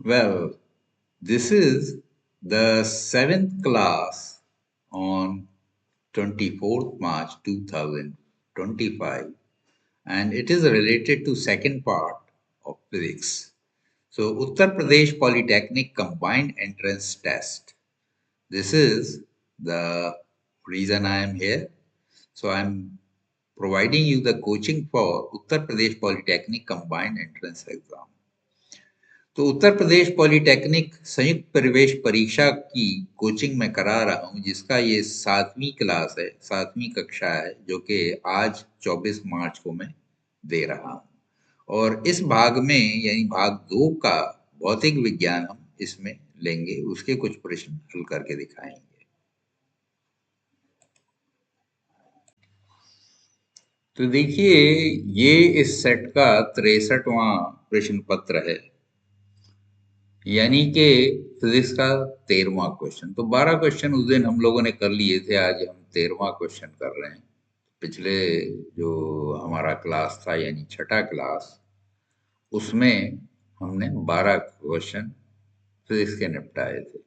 Well, this is the seventh class on 24th March 2025, and it is related to second part of physics. So, Uttar Pradesh Polytechnic Combined Entrance Test. This is the reason I am here. So, I'm providing you the coaching for Uttar Pradesh Polytechnic Combined Entrance Exam. तो Uttar Pradesh polytechnic संयुक्त प्रवेश परीक्षा की coaching मैं करा रहा हूं, जिसका ये 7वीं क्लास है, 7वीं कक्षा है, जो कि आज 24 मार्च को मैं दे रहा हूं। और इस भाग में यानी भाग 2 का भौतिक विज्ञान हम इसमें लेंगे, उसके कुछ प्रश्न हल करके दिखाएंगे। तो देखिए, ये इस सेट का 63वां प्रश्न पत्र है, यानी कि फिजिक्स का 13वां क्वेश्चन। तो 12 क्वेश्चन उस दिन हम लोगों ने कर लिए थे, आज हम 13वां क्वेश्चन कर रहे हैं। पिछले जो हमारा क्लास था यानी छठा क्लास, उसमें हमने 12 क्वेश्चन फिजिक्स के निपटाए थे।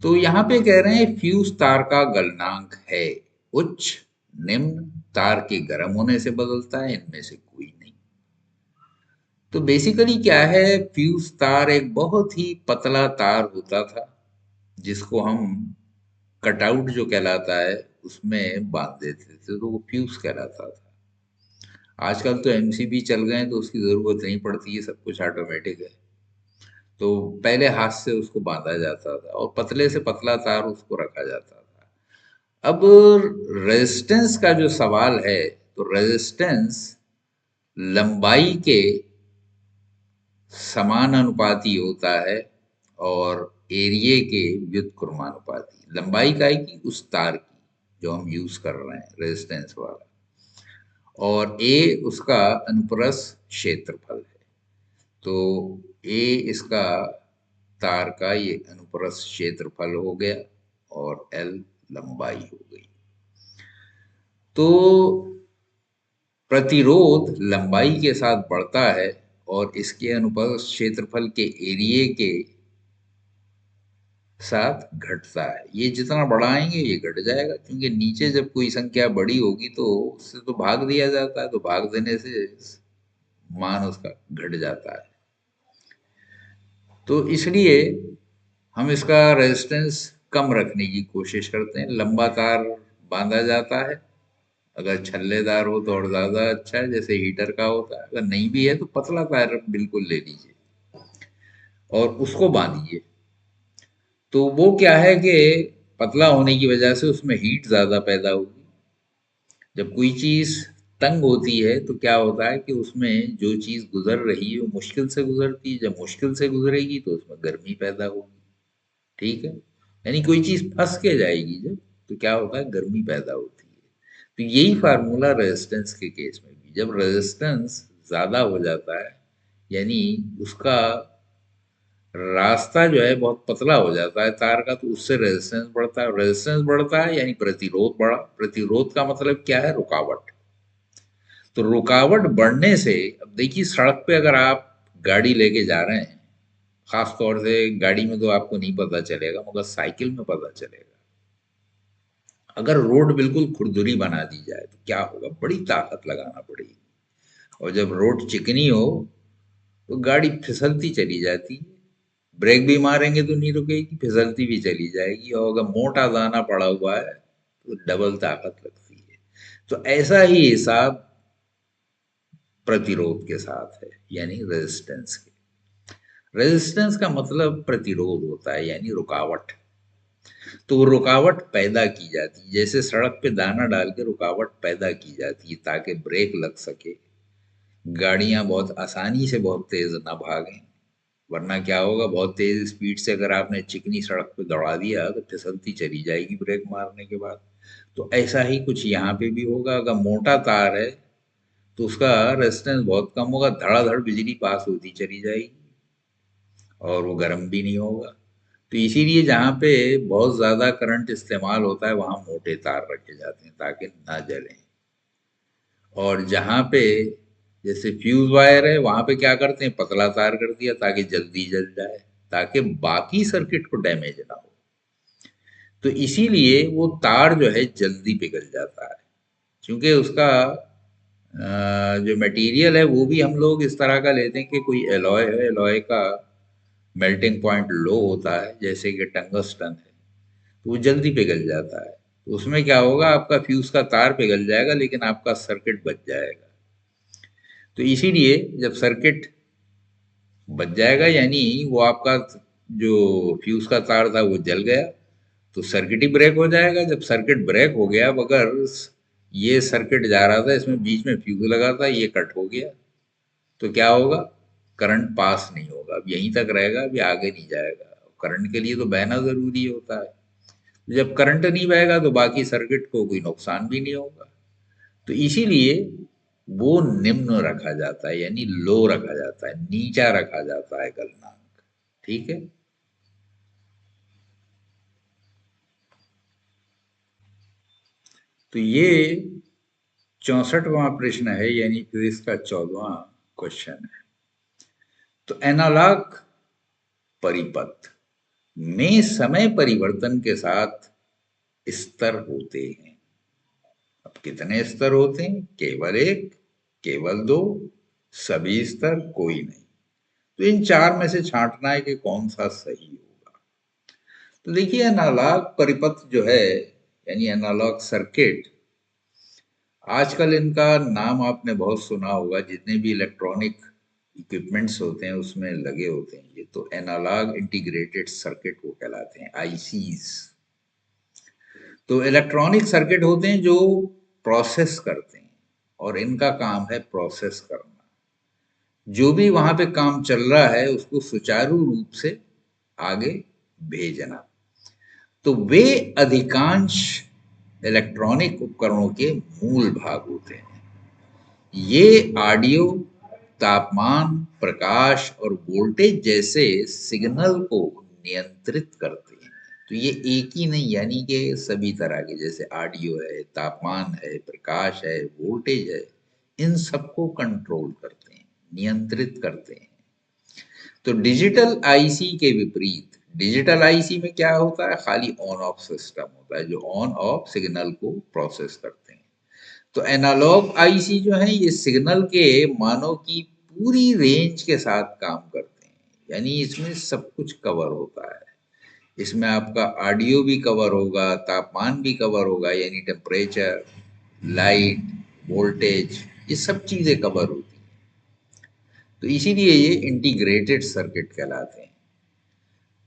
तो यहाँ पे कह रहे हैं फ्यूज तार का गलनांक है उच्च, निम्न, तार के गर्म होने से बदलता है, इनमें से कोई नहीं। तो बेसिकली क्या है, फ्यूज तार एक बहुत ही पतला तार होता था, जिसको हम कटआउट जो कहलाता है उसमें बांध देते थे, तो वो फ्यूज कहलाता था। आजकल तो एमसीबी चल गए हैं, तो उसकी जरूरत नहीं पड़ती है, सब कुछ ऑटोमेटिक है। तो पहले हाथ से उसको बांधा जाता था और पतले से पतला तार उसको रखा जाता था। अब रेजिस्टेंस का जो सवाल है, तो रेजिस्टेंस लंबाई के समानुपाती होता है और एरिया के व्युत्क्रमानुपाती। लंबाई काय की, उस तार की जो हम यूज कर रहे हैं, रेजिस्टेंस वाला, और ए उसका अनुप्रस्थ क्षेत्रफल है। तो ए इसका तार का ये अनुप्रस्थ क्षेत्रफल हो गया और एल लंबाई हो गई। तो प्रतिरोध लंबाई के साथ बढ़ता है और इसके अनुप्रस्थ क्षेत्रफल के एरिया के साथ घटता है। ये जितना बढ़ाएंगे ये घट जाएगा, क्योंकि नीचे जब कोई संख्या बड़ी होगी तो उससे तो भाग दिया जाता है, तो भाग देने से मान उसका घट जाता है। तो इसलिए हम इसका रेजिस्टेंस कम रखने की कोशिश करते हैं। लंबा तार बांधा जाता है, अगर छल्लेदार हो तो और ज्यादा अच्छा है, जैसे हीटर का होता है। अगर नहीं भी है तो पतला तार बिल्कुल ले लीजिए और उसको बांधिए। तो वो क्या है कि पतला होने की वजह से उसमें हीट ज्यादा पैदा होगी। जब कोई चीज तंग होती है तो क्या होता है कि उसमें जो चीज गुजर रही है वो मुश्किल से गुजरती है। जब मुश्किल से गुजरेगी तो उसमें गर्मी पैदा होगी। ठीक है, यानी कोई चीज फंस के जाएगी जब, तो क्या होता है, गर्मी पैदा होती है। तो यही फार्मूला रेजिस्टेंस के केस में भी, जब रेजिस्टेंस ज्यादा हो जाता है यानी उसका रास्ता जो है बहुत पतला हो जाता है तार का, तो उससे रेजिस्टेंस बढ़ता है। रेजिस्टेंस बढ़ता है यानी प्रतिरोध बढ़ा। प्रतिरोध का मतलब क्या है, रुकावट। तो रुकावट बढ़ने से, अब देखिए सड़क पे अगर आप गाड़ी लेके जा रहे हैं, खास तौर से गाड़ी में तो आपको नहीं पता चलेगा, मगर साइकिल में पता चलेगा। अगर रोड बिल्कुल खुरदुरी बना दी जाए तो क्या होगा, बड़ी ताकत लगाना पड़ेगी। और जब रोड चिकनी हो तो गाड़ी फिसलती चली जाती है। ब्रेक भी मारेंगे तो नहीं रुकेगी, फिसलती भी चली जाएगी। और अगर मोटा दाना पड़ा हुआ है तो डबल ताकत लगती है। तो ऐसा ही हिसाब प्रतिरोध के साथ है, यानी रेजिस्टेंस के। रेजिस्टेंस का मतलब प्रतिरोध होता है, यानी रुकावट। तो वो रुकावट पैदा की जाती है, जैसे सड़क पे दाना डाल के रुकावट पैदा की जाती है ताकि ब्रेक लग सके, गाड़ियां बहुत आसानी से बहुत तेज ना भागें। वरना क्या होगा, बहुत तेज स्पीड से अगर आपने चिकनी सड़क पे दौड़ा दिया तो फिसलती चली जाएगी ब्रेक मारने के बाद। तो ऐसा ही कुछ यहाँ पे भी होगा। अगर मोटा तार है तो उसका रेजिस्टेंस बहुत कम होगा, धड़ाधड़ बिजली पास होती चली जाएगी और वो गर्म भी नहीं होगा। तो इसीलिए जहाँ पे बहुत ज्यादा करंट इस्तेमाल होता है वहां मोटे तार रखे जाते हैं ताकि ना जलें। और जहाँ पे जैसे फ्यूज वायर है, वहां पे क्या करते हैं, पतला तार कर दिया ताकि जल्दी जल जाए, ताकि बाकी सर्किट को डैमेज ना हो। तो इसीलिए वो तार जो है जल्दी पिघल जाता है, क्योंकि उसका जो मटेरियल है वो भी हम लोग इस तरह का लेते हैं कि कोई एलॉय है, एलॉय का मेल्टिंग पॉइंट लो होता है, जैसे कि टंगस्टन है, तो वो जल्दी पिघल जाता है। तो उसमें क्या होगा, आपका फ्यूज का तार पिघल जाएगा लेकिन आपका सर्किट बच जाएगा। तो इसीलिए जब सर्किट बच जाएगा, यानी वो आपका जो फ्यूज का तार था वो जल गया, तो सर्किट ही ब्रेक हो जाएगा। जब सर्किट ब्रेक हो गया, अगर ये सर्किट जा रहा था, इसमें बीच में फ्यूज लगा था, ये कट हो गया, तो क्या होगा, करंट पास नहीं होगा, अब यहीं तक रहेगा, अभी आगे नहीं जाएगा। करंट के लिए तो बहना जरूरी होता है। जब करंट नहीं बहेगा तो बाकी सर्किट को कोई नुकसान भी नहीं होगा। तो इसीलिए वो निम्न रखा जाता है, यानी लो रखा जाता है, नीचा रखा जाता है गलनांक। ठीक है। तो ये 64वां प्रश्न है, यानी फिजिक्स का 14वां क्वेश्चन है। तो एनालॉग परिपथ में समय परिवर्तन के साथ स्तर होते हैं। अब कितने स्तर होते हैं, केवल एक, केवल दो, सभी स्तर, कोई नहीं। तो इन चार में से छांटना है कि कौन सा सही होगा। तो देखिए, एनालॉग परिपथ जो है, यानी एनालॉग सर्किट, आजकल इनका नाम आपने बहुत सुना होगा, जितने भी इलेक्ट्रॉनिक इक्विपमेंट्स होते हैं उसमें लगे होते हैं ये, तो एनालॉग इंटीग्रेटेड सर्किट को कहलाते हैं, आईसीज। तो इलेक्ट्रॉनिक सर्किट होते हैं जो प्रोसेस करते हैं, और इनका काम है प्रोसेस करना। जो भी वहां पे काम चल रहा है उसको सुचारू रूप से आगे भेजना। तो वे अधिकांश इलेक्ट्रॉनिक उपकरणों के मूल भाग होते हैं। ये ऑडियो, तापमान, प्रकाश और वोल्टेज जैसे सिग्नल को नियंत्रित करते हैं। तो ये एक ही नहीं, यानी कि सभी तरह के, जैसे ऑडियो है, तापमान है, प्रकाश है, वोल्टेज है, इन सबको कंट्रोल करते हैं, नियंत्रित करते हैं। तो डिजिटल आईसी के विपरीत, डिजिटल आईसी में क्या होता है, खाली ऑन ऑफ सिस्टम होता है, जो ऑन ऑफ सिग्नल को प्रोसेस करते हैं। तो एनालॉग आईसी जो है, ये सिग्नल के मानों की पूरी रेंज के साथ काम करते हैं, यानी इसमें सब कुछ कवर होता है। इसमें आपका ऑडियो भी कवर होगा, तापमान भी कवर होगा, यानी टेम्परेचर, लाइट, वोल्टेज, ये सब चीजें कवर होती हैं। तो इसीलिए ये इंटीग्रेटेड सर्किट कहलाते हैं।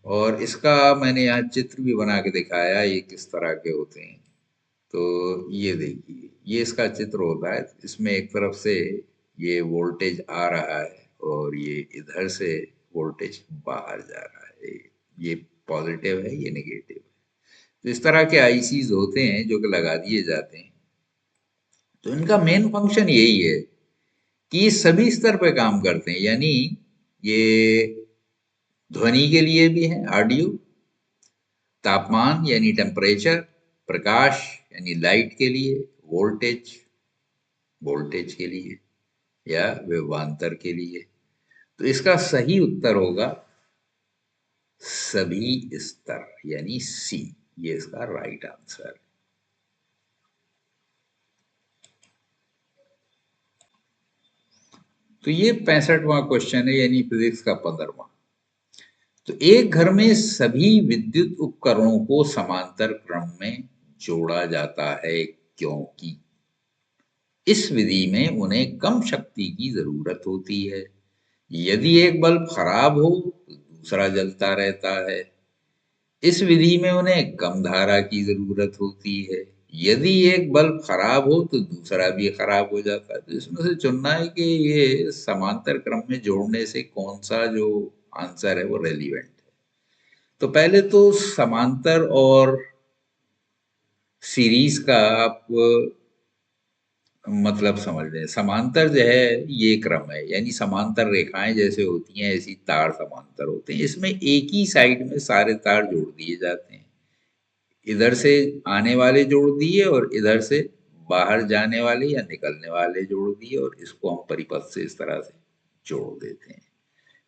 और इसका मैंने यहाँ चित्र भी बना के दिखाया, ये किस तरह के होते हैं। तो ये देखिए, ये इसका चित्र होता है। इसमें एक तरफ से ये वोल्टेज आ रहा है और ये इधर से वोल्टेज बाहर जा रहा है, ये पॉजिटिव है, ये नेगेटिव है। तो इस तरह के आईसीज होते हैं जो कि लगा दिए जाते हैं। तो इनका मेन फंक्शन यही है कि ये सभी स्तर पर काम करते हैं, यानी ये ध्वनि के लिए भी है ऑडियो, तापमान यानी टेम्परेचर, प्रकाश यानी लाइट के लिए, वोल्टेज वोल्टेज के लिए, या विभवांतर के लिए। तो इसका सही उत्तर होगा सभी स्तर, यानी सी, ये इसका राइट आंसर है। तो ये 65वां क्वेश्चन है, यानी फिजिक्स का 15वां। तो एक घर में सभी विद्युत उपकरणों को समांतर क्रम में जोड़ा जाता है, क्योंकि इस विधि में उन्हें कम शक्ति की जरूरत होती है। यदि एक बल्ब खराब हो तो दूसरा जलता रहता है। इस विधि में उन्हें कम धारा की जरूरत होती है। यदि एक बल्ब खराब हो तो दूसरा भी खराब हो जाता है। तो इसमें से चुनना है कि ये समांतर क्रम में जोड़ने से कौन सा जो आंसर है वो रेलिवेंट है। तो पहले तो समांतर और सीरीज का आप मतलब समझ लें। समांतर जो है ये क्रम है, यानी समांतर रेखाएं जैसे होती हैं ऐसी तार समांतर होते हैं। इसमें एक ही साइड में सारे तार जोड़ दिए जाते हैं, इधर से आने वाले जोड़ दिए और इधर से बाहर जाने वाले या निकलने वाले जोड़ दिए और इसको हम परिपथ से इस तरह से जोड़ देते हैं।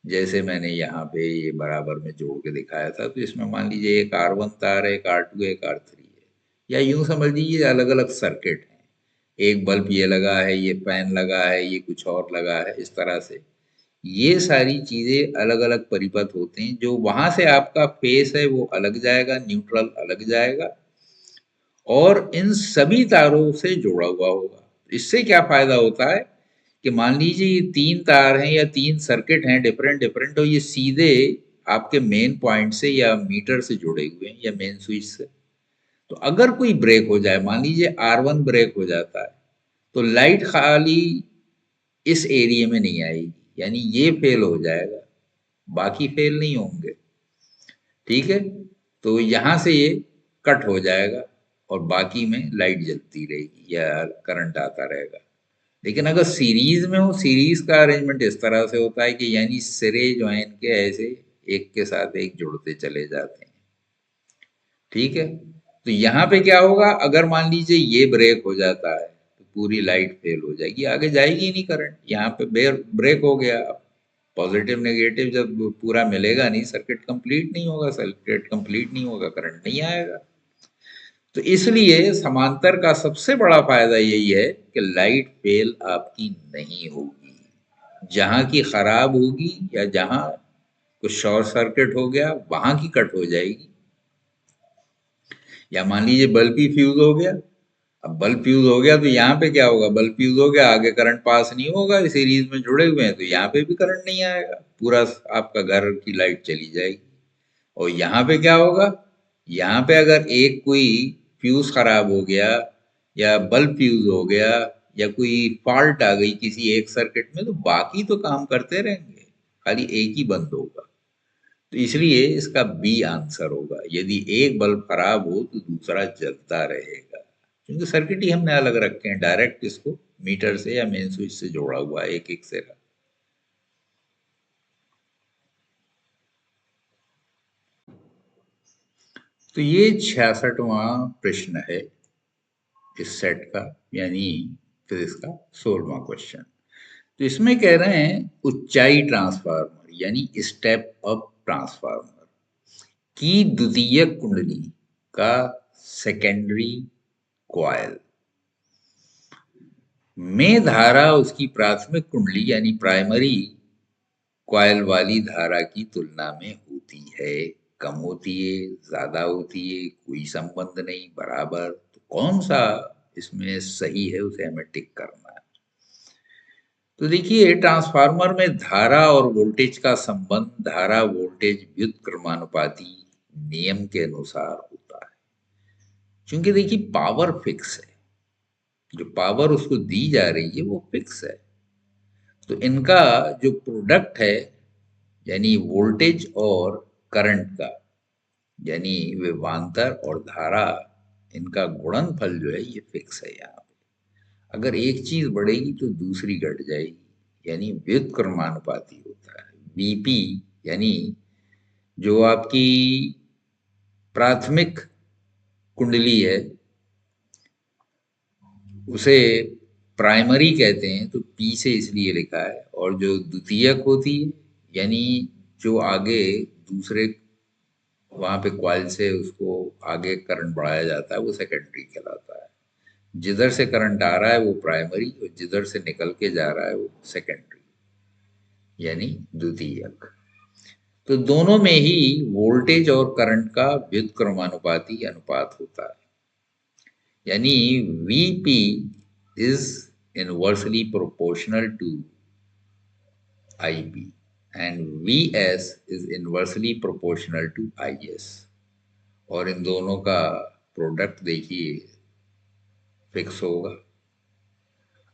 जैसे मैंने यहाँ पे ये बराबर में जोड़ के दिखाया था, तो इसमें मान लीजिए एक R1 तार है, एक R2 है, एक R3 है, या यूं समझ लीजिए अलग अलग सर्किट हैं। एक बल्ब ये लगा है, ये फैन लगा है, ये कुछ और लगा है, इस तरह से ये सारी चीजें अलग अलग परिपथ होते हैं। जो वहां से आपका फेस है वो अलग जाएगा, न्यूट्रल अलग जाएगा और इन सभी तारों से जुड़ा हुआ होगा। इससे क्या फायदा होता है कि मान लीजिए ये तीन तार हैं या तीन सर्किट हैं डिफरेंट डिफरेंट, तो ये सीधे आपके मेन पॉइंट से या मीटर से जुड़े हुए हैं या मेन स्विच से। तो अगर कोई ब्रेक हो जाए, मान लीजिए R1 ब्रेक हो जाता है, तो लाइट खाली इस एरिया में नहीं आएगी, यानी ये फेल हो जाएगा, बाकी फेल नहीं होंगे। ठीक है, तो यहां से ये कट हो जाएगा और बाकी में लाइट जलती रहेगी या करंट आता रहेगा। लेकिन अगर सीरीज में हो, सीरीज का अरेंजमेंट इस तरह से होता है कि यानी सिरे जो हैं इनके ऐसे एक के साथ एक जुड़ते चले जाते हैं। ठीक है, तो यहाँ पे क्या होगा, अगर मान लीजिए ये ब्रेक हो जाता है तो पूरी लाइट फेल हो जाएगी, आगे जाएगी ही नहीं करंट। यहाँ पे ब्रेक हो गया, पॉजिटिव नेगेटिव जब पूरा मिलेगा नहीं, सर्किट कंप्लीट नहीं होगा, सर्किट कंप्लीट नहीं होगा, करंट नहीं आएगा। तो इसलिए समांतर का सबसे बड़ा फायदा यही है कि लाइट फेल आपकी नहीं होगी। जहां की खराब होगी या जहां कुछ शॉर्ट सर्किट हो गया वहां की कट हो जाएगी। या मान लीजिए बल्ब ही फ्यूज हो गया, अब बल्ब फ्यूज हो गया तो यहाँ पे क्या होगा, बल्ब फ्यूज हो गया, आगे करंट पास नहीं होगा, सीरीज में जुड़े हुए हैं तो यहाँ पे भी करंट नहीं आएगा, पूरा आपका घर की लाइट चली जाएगी। और यहाँ पे क्या होगा, यहाँ पे अगर एक कोई फ्यूज खराब हो गया या बल्ब फ्यूज हो गया या कोई फॉल्ट आ गई किसी एक सर्किट में, तो बाकी तो काम करते रहेंगे, खाली एक ही बंद होगा। तो इसलिए इसका बी आंसर होगा। यदि एक बल्ब खराब हो तो दूसरा जलता रहेगा, क्योंकि सर्किट ही हमने अलग रखे हैं, डायरेक्ट इसको मीटर से या मेन स्विच से जोड़ा हुआ है एक एक से। तो ये 66वां प्रश्न है इस सेट का, यानी फिजिक्स का 16वां क्वेश्चन। तो इसमें कह रहे हैं उच्चाई ट्रांसफार्मर यानी स्टेप अप ट्रांसफार्मर की द्वितीयक कुंडली का सेकेंडरी कॉइल में धारा उसकी प्राथमिक कुंडली यानी प्राइमरी कॉइल वाली धारा की तुलना में होती है, कम होती है, ज्यादा होती है, कोई संबंध नहीं, बराबर। तो कौन सा इसमें सही है उसे हमें टिक करना है। तो देखिए, ट्रांसफार्मर में धारा और वोल्टेज का संबंध धारा वोल्टेज व्युत्क्रमानुपाती नियम के अनुसार होता है। क्योंकि देखिए पावर फिक्स है, जो पावर उसको दी जा रही है वो फिक्स है, तो इनका जो प्रोडक्ट है यानी वोल्टेज और करंट का, यानी विभवांतर और धारा, इनका गुणनफल जो है ये फिक्स है। यहाँ पे अगर एक चीज बढ़ेगी तो दूसरी घट जाएगी, यानी व्युत्क्रमानुपाती होता है। बीपी यानी जो आपकी प्राथमिक कुंडली है उसे प्राइमरी कहते हैं, तो पी से इसलिए लिखा है। और जो द्वितीयक होती है यानी जो आगे दूसरे वहां पे कॉइल से उसको आगे करंट बढ़ाया जाता है वो सेकेंडरी कहलाता है। जिधर से करंट आ रहा है वो प्राइमरी और जिधर से निकल के जा रहा है वो सेकेंडरी यानी द्वितीयक। तो दोनों में ही वोल्टेज और करंट का व्युत्क्रमानुपाती अनुपात होता है, यानी Vp is inversely proportional to Ip and Vs is inversely proportional to Is। और इन दोनों का प्रोडक्ट देखिए फिक्स होगा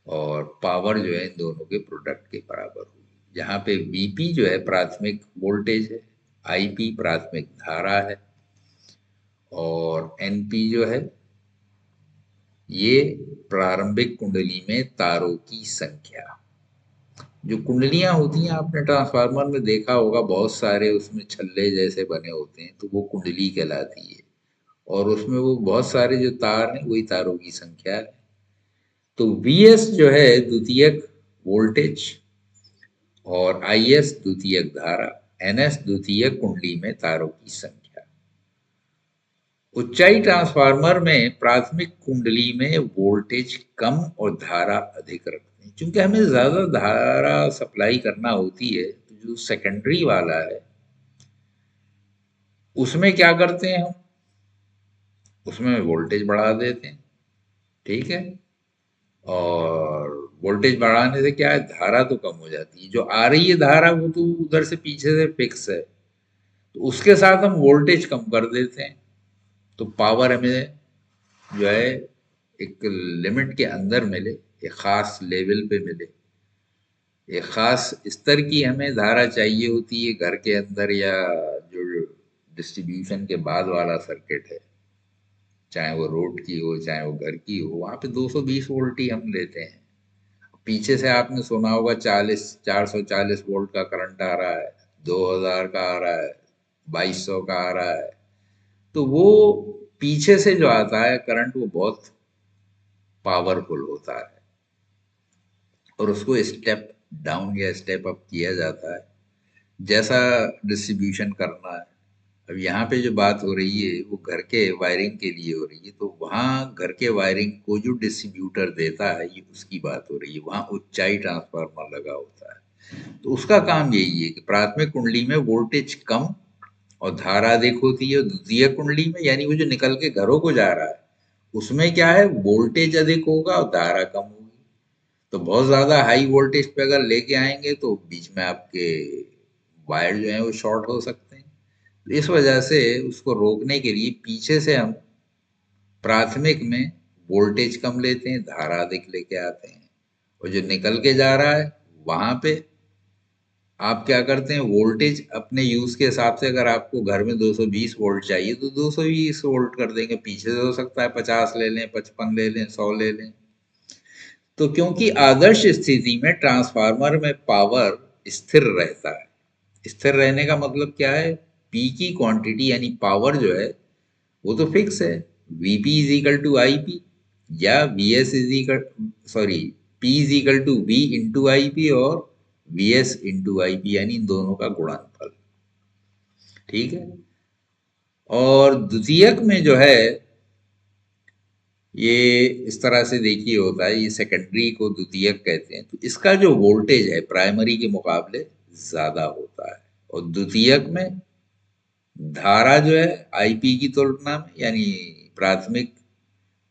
और पावर जो है इन दोनों के प्रोडक्ट के बराबर होगी। जहाँ पे Vp जो है प्राथमिक वोल्टेज है, Ip प्राथमिक धारा है और Np जो है ये प्रारंभिक कुंडली में तारों की संख्या। जो कुंडलियां होती हैं आपने ट्रांसफार्मर में देखा होगा, बहुत सारे उसमें छल्ले जैसे बने होते हैं, तो वो कुंडली कहलाती है। और उसमें वो बहुत सारे जो तार हैं वही तारों की संख्या है। तो Vs जो है द्वितीयक वोल्टेज और Is द्वितीयक धारा, Ns द्वितीयक कुंडली में तारों की संख्या। उच्चाई ट्रांसफार्मर में प्राथमिक कुंडली में वोल्टेज कम और धारा अधिक रखते हैं, क्योंकि हमें ज्यादा धारा सप्लाई करना होती है। तो जो सेकेंडरी वाला है उसमें क्या करते हैं हम, उसमें वोल्टेज बढ़ा देते हैं, ठीक है। और वोल्टेज बढ़ाने से क्या है, धारा तो कम हो जाती है। जो आ रही है धारा वो तो उधर से पीछे से फिक्स है, तो उसके साथ हम वोल्टेज कम कर देते हैं, तो पावर हमें जो है एक लिमिट के अंदर मिले, एक खास लेवल पे मिले। एक खास स्तर की हमें धारा चाहिए होती है घर के अंदर, या जो डिस्ट्रीब्यूशन के बाद वाला सर्किट है, चाहे वो रोड की हो चाहे वो घर की हो, वहां पे 220 वोल्ट ही हम लेते हैं। पीछे से आपने सुना होगा 440 वोल्ट का करंट आ रहा है, 2000 का आ रहा है, 2200 का आ रहा है। तो वो पीछे से जो आता है करंट वो बहुत पावरफुल होता है, और उसको स्टेप डाउन या स्टेप अप किया जाता है जैसा डिस्ट्रीब्यूशन करना है। अब यहाँ पे जो बात हो रही है वो घर के वायरिंग के लिए हो रही है, तो वहाँ घर के वायरिंग को जो डिस्ट्रीब्यूटर देता है ये उसकी बात हो रही है। वहाँ ऊंचाई ट्रांसफार्मर लगा होता है, तो उसका काम यही है कि प्राथमिक कुंडली में वोल्टेज कम और धारा अधिक होती है। द्वितीय कुंडली में यानी वो जो निकल के घरों को जा रहा है उसमें क्या है, वोल्टेज अधिक होगा और धारा कम होगी। तो बहुत ज्यादा हाई वोल्टेज पे अगर लेके आएंगे तो बीच में आपके वायर जो है वो शॉर्ट हो सकते हैं। तो इस वजह से उसको रोकने के लिए पीछे से हम प्राथमिक में वोल्टेज कम लेते हैं, धारा अधिक लेके आते हैं। और जो निकल के जा रहा है वहां पे आप क्या करते हैं, वोल्टेज अपने यूज के हिसाब से, अगर आपको घर में 220 वोल्ट चाहिए तो 220 वोल्ट कर देंगे। पीछे से हो सकता है 50 ले लें, 55 ले लें, 100 ले लें। तो क्योंकि आदर्श स्थिति में ट्रांसफार्मर में पावर स्थिर रहता है। स्थिर रहने का मतलब क्या है, पी की क्वांटिटी यानी पावर जो है वो तो फिक्स है, VP is equal to I P, या V S is equal, sorry, P is equal to V into I P, और V S into I P, यानी इन दोनों का गुणनफल, ठीक है। और द्वितीयक में जो है ये इस तरह से देखिए होता है, ये सेकेंडरी को द्वितीयक कहते हैं, तो इसका जो वोल्टेज है प्राइमरी के मुकाबले ज्यादा होता है, और द्वितीयक में धारा जो है आईपी की तुलना में यानी प्राथमिक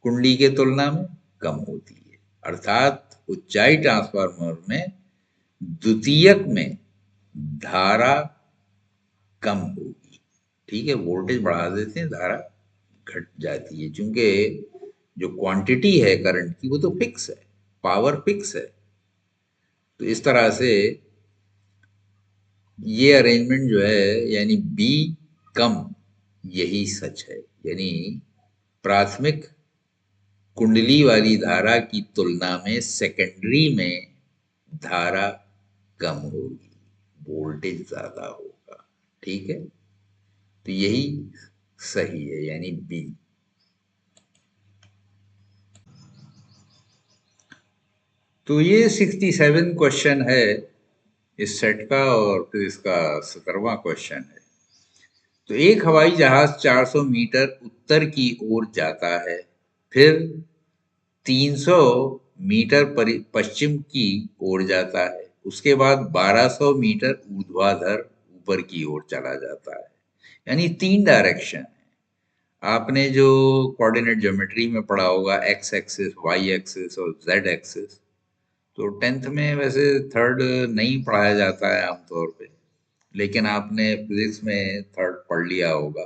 कुंडली के तुलना में कम होती है। अर्थात उच्चाई ट्रांसफार्मर में द्वितीयक में धारा कम होगी, ठीक है। वोल्टेज बढ़ा देते हैं, धारा घट जाती है, क्योंकि जो क्वांटिटी है करंट की वो तो फिक्स है, पावर फिक्स है। तो इस तरह से ये अरेंजमेंट जो है यानी बी कम, यही सच है। यानी प्राथमिक कुंडली वाली धारा की तुलना में सेकेंडरी में धारा कम होगी, वोल्टेज ज्यादा होगा, ठीक है। तो यही सही है, यानी बी। तो ये 67 क्वेश्चन है इस सेट का, और फिर इसका 17वां क्वेश्चन है। तो एक हवाई जहाज 400 मीटर उत्तर की ओर जाता है, फिर 300 मीटर पश्चिम की ओर जाता है, उसके बाद 1200 मीटर ऊर्ध्वाधर ऊपर की ओर चला जाता है। यानी 3 डायरेक्शन है। आपने जो कोऑर्डिनेट ज्योमेट्री में पढ़ा होगा, एक्स एक्सिस, वाई एक्सिस और जेड एक्सिस, तो 10th में वैसे थर्ड नहीं पढ़ाया जाता है आमतौर पे, लेकिन आपने फिजिक्स में थर्ड पढ़ लिया होगा।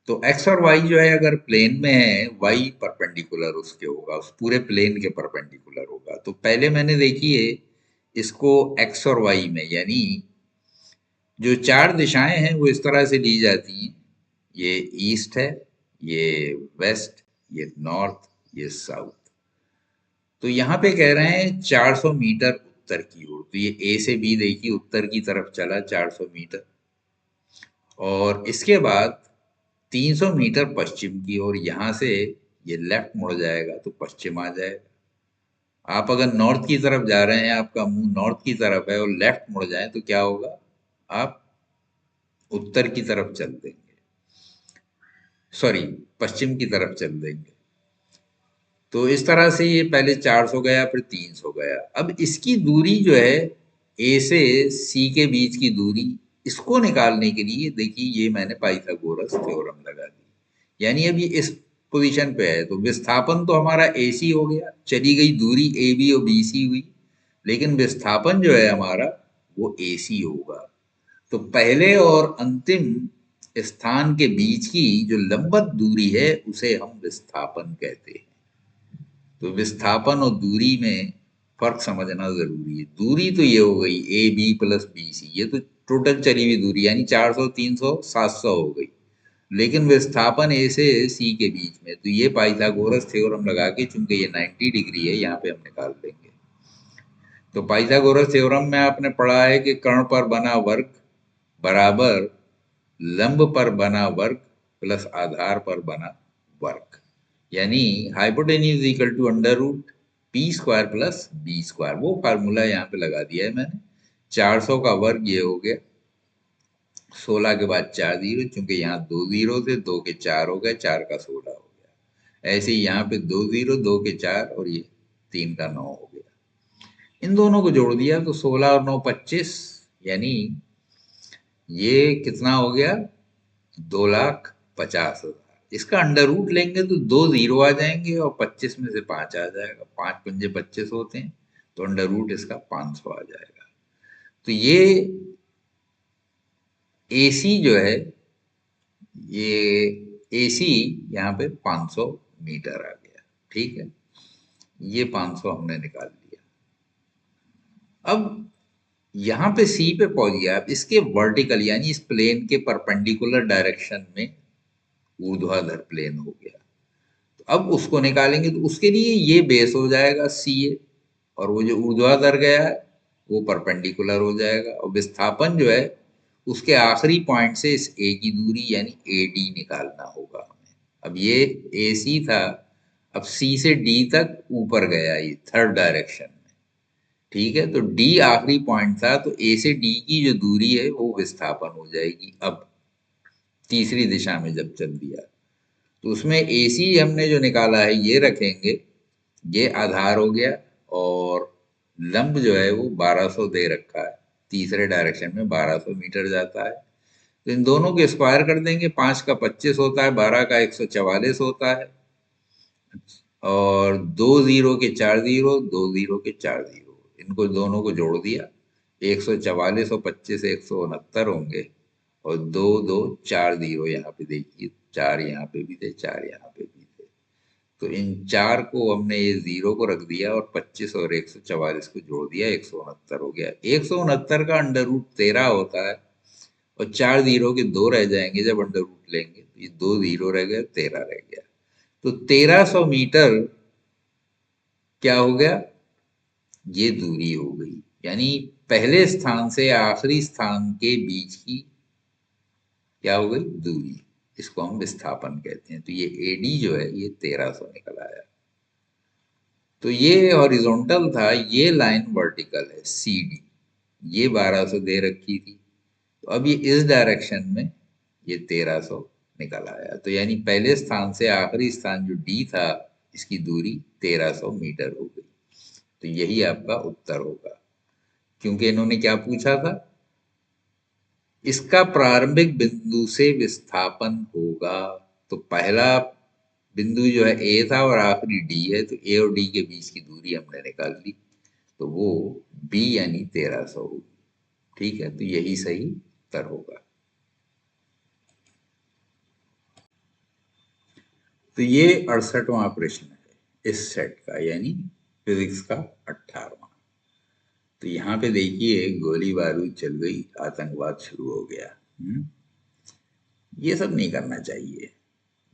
तो एक्स और वाई जो है अगर प्लेन में है, वाई परपेंडिकुलर उसके होगा, उस पूरे प्लेन के परपेंडिकुलर होगा। तो पहले मैंने देखिए इसको एक्स और वाई में, यानी जो 4 दिशाएं हैं वो इस तरह से ली जाती हैं, ये ईस्ट है, ये वेस्ट, ये नॉर्थ, ये साउथ। तो यहाँ पे कह रहे हैं 400 मीटर उत्तर की ओर, तो ये ए से बी देखिए उत्तर की तरफ चला 400 मीटर, और इसके बाद 300 मीटर पश्चिम की ओर, यहाँ से ये लेफ्ट मुड़ जाएगा तो पश्चिम आ जाएगा। आप अगर नॉर्थ की तरफ जा रहे हैं, आपका मुंह नॉर्थ की तरफ है और लेफ्ट मुड़ जाए तो क्या होगा, आप उत्तर की तरफ चल देंगे, सॉरी पश्चिम की तरफ चल देंगे। तो इस तरह से ये पहले 400 गया, फिर 300 गया। अब इसकी दूरी जो है, ए से सी के बीच की दूरी, इसको निकालने के लिए देखिए ये मैंने पाइथागोरस थ्योरम लगा दी। यानी अब ये इस पोजीशन पे है, तो विस्थापन तो हमारा ए सी हो गया, चली गई दूरी ए बी और बी सी हुई, लेकिन विस्थापन जो है हमारा वो ए सी होगा। तो पहले और अंतिम स्थान के बीच की जो लंबवत दूरी है उसे हम विस्थापन कहते हैं। तो विस्थापन और दूरी में फर्क समझना जरूरी है। दूरी तो ये हो गई A B plus B C, ये तो टोटल चली हुई दूरी, यानी 400 300 700 हो गई। लेकिन विस्थापन ए से सी के बीच में, तो ये पाइथागोरस थ्योरम लगा के, चूंकि ये 90 डिग्री है, यहाँ पे हम निकाल लेंगे। तो पाइथागोरस थ्योरम में आपने पढ़ा है कि कर्ण पर बना वर्ग बराबर लंब पर बना वर्ग प्लस आधार पर बना वर्ग, यानी hypotenuse equal to under root P square plus B square. वो फार्मूला यहाँ पे लगा दिया है मैंने। 400 का वर्ग ये हो गया, 16 के बाद 4 जीरो, चूंकि यहाँ 2 जीरो थे, 2 के 4 हो गए, 4 का 16 हो गया। ऐसे ही यहाँ पे 2 जीरो, 2 के 4 और ये 3 का 9 हो गया। इन दोनों को जोड़ दिया तो 16 और 9 25, यानी ये कितना हो गया, 2,50,000। इसका अंडर रूट लेंगे तो 2 जीरो आ जाएंगे और 25 में से 5 आ जाएगा, 5 पंजे 25 होते हैं, तो अंडर रूट इसका 500 आ जाएगा। तो ये एसी जो है, ये एसी यहाँ पे 500 मीटर आ गया। ठीक है, ये 500 हमने निकाल लिया। अब यहाँ पे सी पे पहुंच आप, इसके वर्टिकल यानी इस प्लेन के परपेंडिकुलर डायरेक्शन में ऊर्ध्वाधर प्लेन हो गया। तो अब उसको निकालेंगे तो उसके लिए ये बेस हो जाएगा सी ए, और वो जो ऊर्ध्वाधर गया है वो परपेंडिकुलर हो जाएगा, और विस्थापन जो है उसके आखिरी पॉइंट से इस ए की दूरी यानी ए डी निकालना होगा हमें। अब ये ए सी था, अब सी से डी तक ऊपर गया ये थर्ड डायरेक्शन में। ठीक है, तो डी आखिरी पॉइंट था, तो ए से डी की जो दूरी है वो विस्थापन हो जाएगी। अब तीसरी दिशा में जब चल दिया तो उसमें एसी हमने जो निकाला है ये रखेंगे, ये आधार हो गया, और लंब जो है वो 1200 दे रखा है, तीसरे डायरेक्शन में 1200 मीटर जाता है। तो इन दोनों को स्क्वायर कर देंगे, 5 का 25 होता है, 12 का 144 होता है, और 2 जीरो के 4 जीरो, 2 जीरो के 4 जीरो, इनको दोनों को जोड़ दिया, 144 और 25 169 होंगे, और 2 2 4 जीरो यहाँ पे देखिए, 4 यहाँ पे भी थे, 4 यहाँ पे भी थे। तो इन 4 को हमने ये जीरो को रख दिया और 25 और 144 को जोड़ दिया, 169 हो गया। 169 का अंडर रूट 13 होता है, और 4 जीरो के 2 रह जाएंगे जब अंडर रूट लेंगे, तो ये 2 जीरो रह गए, 13 रह गया। तो 1300 मीटर क्या हो गया, ये दूरी हो गई, यानी पहले स्थान से आखिरी स्थान के बीच की क्या हो गई, दूरी। इसको हम विस्थापन कहते हैं। तो ये एडी जो है ये 1300 निकल आया। तो ये हॉरिजॉन्टल था, ये लाइन वर्टिकल है सी डी, ये 1200 दे रखी थी, तो अब ये इस डायरेक्शन में ये 1300 निकल आया। तो यानी पहले स्थान से आखिरी स्थान जो डी था, इसकी दूरी 1300 मीटर हो गई। तो यही आपका उत्तर होगा, क्योंकि इन्होंने क्या पूछा था, इसका प्रारंभिक बिंदु से विस्थापन होगा। तो पहला बिंदु जो है ए था और आखिरी डी है, तो ए और डी के बीच की दूरी हमने निकाल ली, तो वो बी यानी 1300 होगी। ठीक है, तो यही सही उत्तर होगा। तो ये 68वां प्रश्न है इस सेट का, यानी फिजिक्स का 18वां। तो यहाँ पे देखिए गोली बारूद चल गई, आतंकवाद शुरू हो गया। ये सब नहीं करना चाहिए,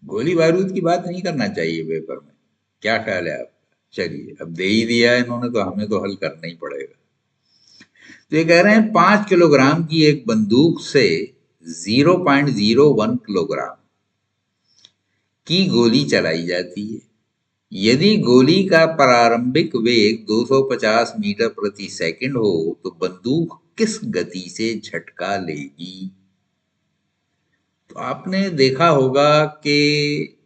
गोली बारूद की बात नहीं करना चाहिए पेपर में। क्या ख्याल है आपका? चलिए, अब दे ही दिया है इन्होंने तो हमें तो हल करना ही पड़ेगा। तो ये कह रहे हैं 5 किलोग्राम की एक बंदूक से 0.01 किलोग्राम की गोली चलाई जाती है। यदि गोली का प्रारंभिक वेग 250 मीटर प्रति सेकंड हो तो बंदूक किस गति से झटका लेगी? तो आपने देखा होगा कि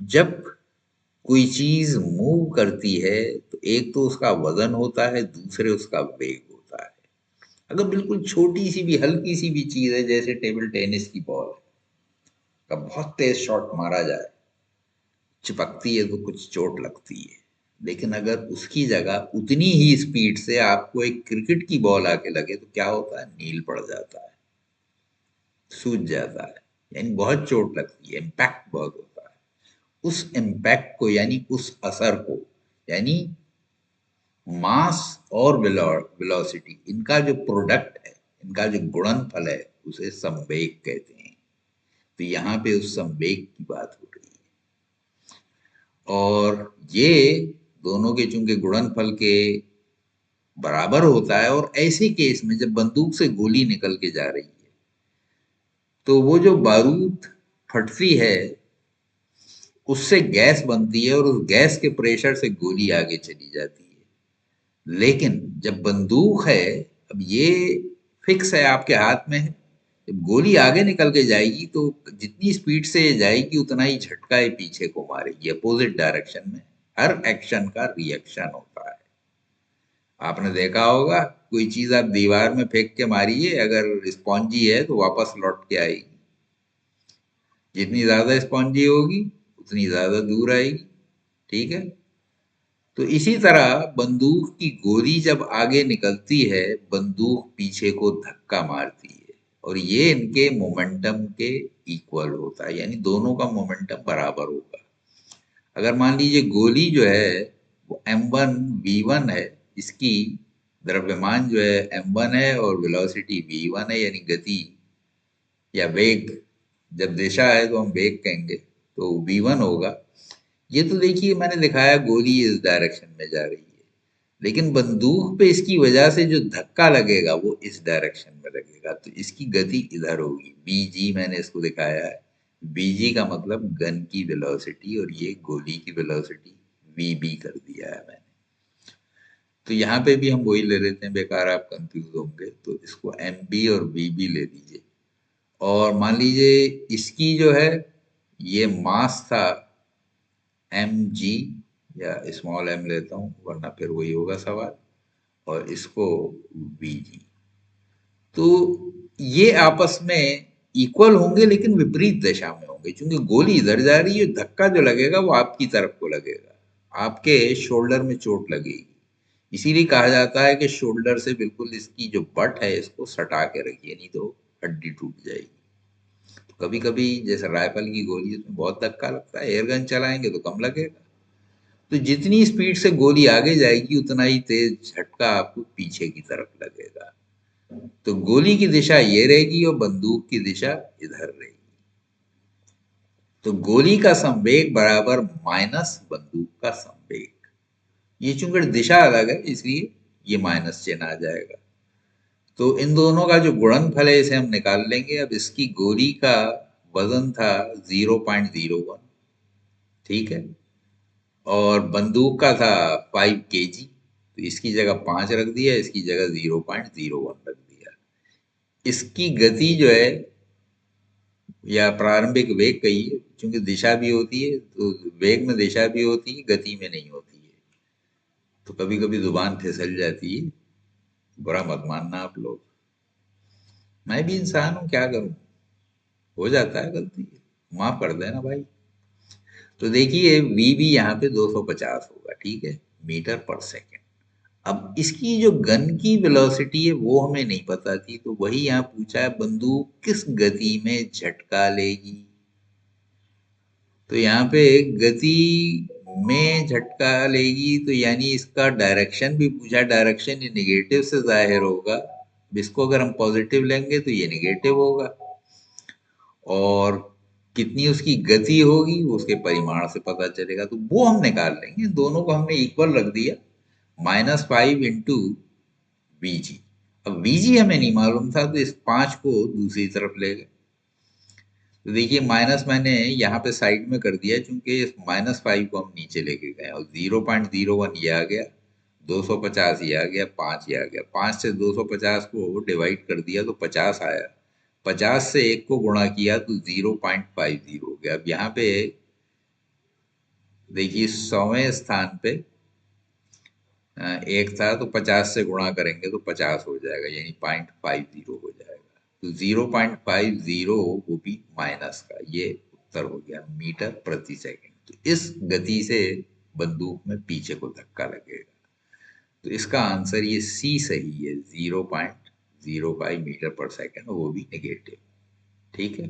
जब कोई चीज मूव करती है तो एक तो उसका वजन होता है, दूसरे उसका वेग होता है। अगर बिल्कुल छोटी सी भी हल्की सी भी चीज है, जैसे टेबल टेनिस की बॉल का बहुत तेज शॉट मारा जाए, चिपकती है तो कुछ चोट लगती है, लेकिन अगर उसकी जगह उतनी ही स्पीड से आपको एक क्रिकेट की बॉल आके लगे तो क्या होता है? नील पड़ जाता है, सूज जाता है, यानी बहुत चोट लगती है, इम्पैक्ट बहुत होता है। उस इम्पैक्ट को यानी उस असर को, यानी मास और वेलोसिटी, इनका जो प्रोडक्ट है, इनका जो गुणनफल है, उसे संवेग कहते हैं। तो यहाँ पे उस संवेग की बात हो रही है। और ये दोनों के चूंकि गुणनफल के बराबर होता है, और ऐसे केस में जब बंदूक से गोली निकल के जा रही है तो वो जो बारूद फटती है उससे गैस बनती है और उस गैस के प्रेशर से गोली आगे चली जाती है। लेकिन जब बंदूक है, अब ये फिक्स है, आपके हाथ में है, जब गोली आगे निकल के जाएगी तो जितनी स्पीड से ये जाएगी उतना ही झटका ये पीछे को मारेगी, अपोजिट डायरेक्शन में। हर एक्शन का रिएक्शन होता है। आपने देखा होगा कोई चीज आप दीवार में फेंक के मारिए, अगर स्पॉन्जी है तो वापस लौट के आएगी। जितनी ज्यादा स्पॉन्जी होगी उतनी ज्यादा दूर आएगी। ठीक है। तो इसी तरह बंदूक की गोली जब आगे निकलती है, बंदूक पीछे को धक्का मारती है, और ये इनके मोमेंटम के इक्वल होता है, यानी दोनों का मोमेंटम बराबर होगा। अगर मान लीजिए गोली जो है वो m1v1 है, इसकी द्रव्यमान जो है m1 है और वेलोसिटी v1 है, यानी गति या वेग, जब दिशा है तो हम वेग कहेंगे, तो v1 होगा। ये तो देखिए मैंने दिखाया गोली इस डायरेक्शन में जा रही है, लेकिन बंदूक पे इसकी वजह से जो धक्का लगेगा वो इस डायरेक्शन में लगेगा, तो इसकी गति इधर होगी। बीजी मैंने इसको दिखाया है। बीजी का मतलब गन की वेलोसिटी, और ये गोली की वेलोसिटी वीबी कर दिया है मैंने। तो यहाँ पे भी हम वही ले लेते हैं, बेकार आप कंफ्यूज होंगे, तो इसको एम बी और वीबी ले लीजिए। और मान लीजिए इसकी जो है ये मास था एम जी, या स्मॉल एम लेता हूँ वरना फिर वही होगा सवाल, और इसको वी जी। तो ये आपस में इक्वल होंगे लेकिन विपरीत दिशा में होंगे, क्योंकि गोली इधर जा रही है, धक्का जो लगेगा वो आपकी तरफ को लगेगा, आपके शोल्डर में चोट लगेगी। इसीलिए कहा जाता है कि शोल्डर से बिल्कुल इसकी जो बट है इसको सटा के रखिए, नहीं तो हड्डी टूट जाएगी। तो कभी कभी जैसे राइफल की गोली, उसमें बहुत धक्का लगता है, एयरगन चलाएंगे तो कम लगेगा। तो जितनी स्पीड से गोली आगे जाएगी उतना ही तेज झटका आपको पीछे की तरफ लगेगा। तो गोली की दिशा ये रहेगी और बंदूक की दिशा इधर रहेगी। तो गोली का संवेग बराबर माइनस बंदूक का संवेग। ये चूंकि दिशा अलग है इसलिए ये माइनस चिन्ह आ जाएगा। तो इन दोनों का जो गुणनफल है इसे हम निकाल लेंगे। अब इसकी गोली का वजन था 0.01, ठीक है, और बंदूक का था 5 kg, तो इसकी जगह 5 रख दिया, इसकी जगह 0.01 रख दिया। इसकी गति जो है, या प्रारंभिक वेग कहिए, क्योंकि दिशा भी होती है तो वेग में दिशा भी होती है, गति में नहीं होती है। तो कभी कभी जुबान फिसल जाती है, बुरा मत मानना आप लोग, मैं भी इंसान हूं, क्या करूं, हो जाता है गलती, माफ कर देना भाई। तो देखिए वी भी यहाँ पे 250 होगा, ठीक है, मीटर पर सेकंड। अब इसकी जो गन की वेलोसिटी है वो हमें नहीं पता थी, तो वही यहाँ पूछा है बंदूक किस गति में झटका लेगी। तो यहाँ पे गति में झटका लेगी, तो यानी इसका डायरेक्शन भी पूछा, डायरेक्शन ये निगेटिव से जाहिर होगा। इसको अगर हम पॉजिटिव लेंगे तो ये निगेटिव होगा, और कितनी उसकी गति होगी वो उसके परिमाण से पता चलेगा, तो वो हम निकाल लेंगे। दोनों को हमने इक्वल रख दिया, -5 × VG। अब VG हमें नहीं मालूम था तो इस 5 को दूसरी तरफ ले गए। तो देखिए माइनस मैंने यहाँ पे साइड में कर दिया क्योंकि इस -5 को हम नीचे लेके गए और 0.01 ये आ गया, 250 ये आ गया, 5 ये आ गया। 5 से 250 को डिवाइड कर दिया तो 50 आया। 50 से 1 को गुणा किया तो 0.50 हो गया। अब यहाँ पे देखिए 100वें स्थान पे एक था तो 50 से गुणा करेंगे तो 50 हो जाएगा, यानी 0.50 हो जाएगा। तो 0.50 वो भी माइनस का, ये उत्तर हो गया मीटर प्रति सेकंड। तो इस गति से बंदूक में पीछे को धक्का लगेगा। तो इसका आंसर ये सी सही है, 0.05 मीटर पर सेकंड, वो भी नेगेटिव। ठीक है।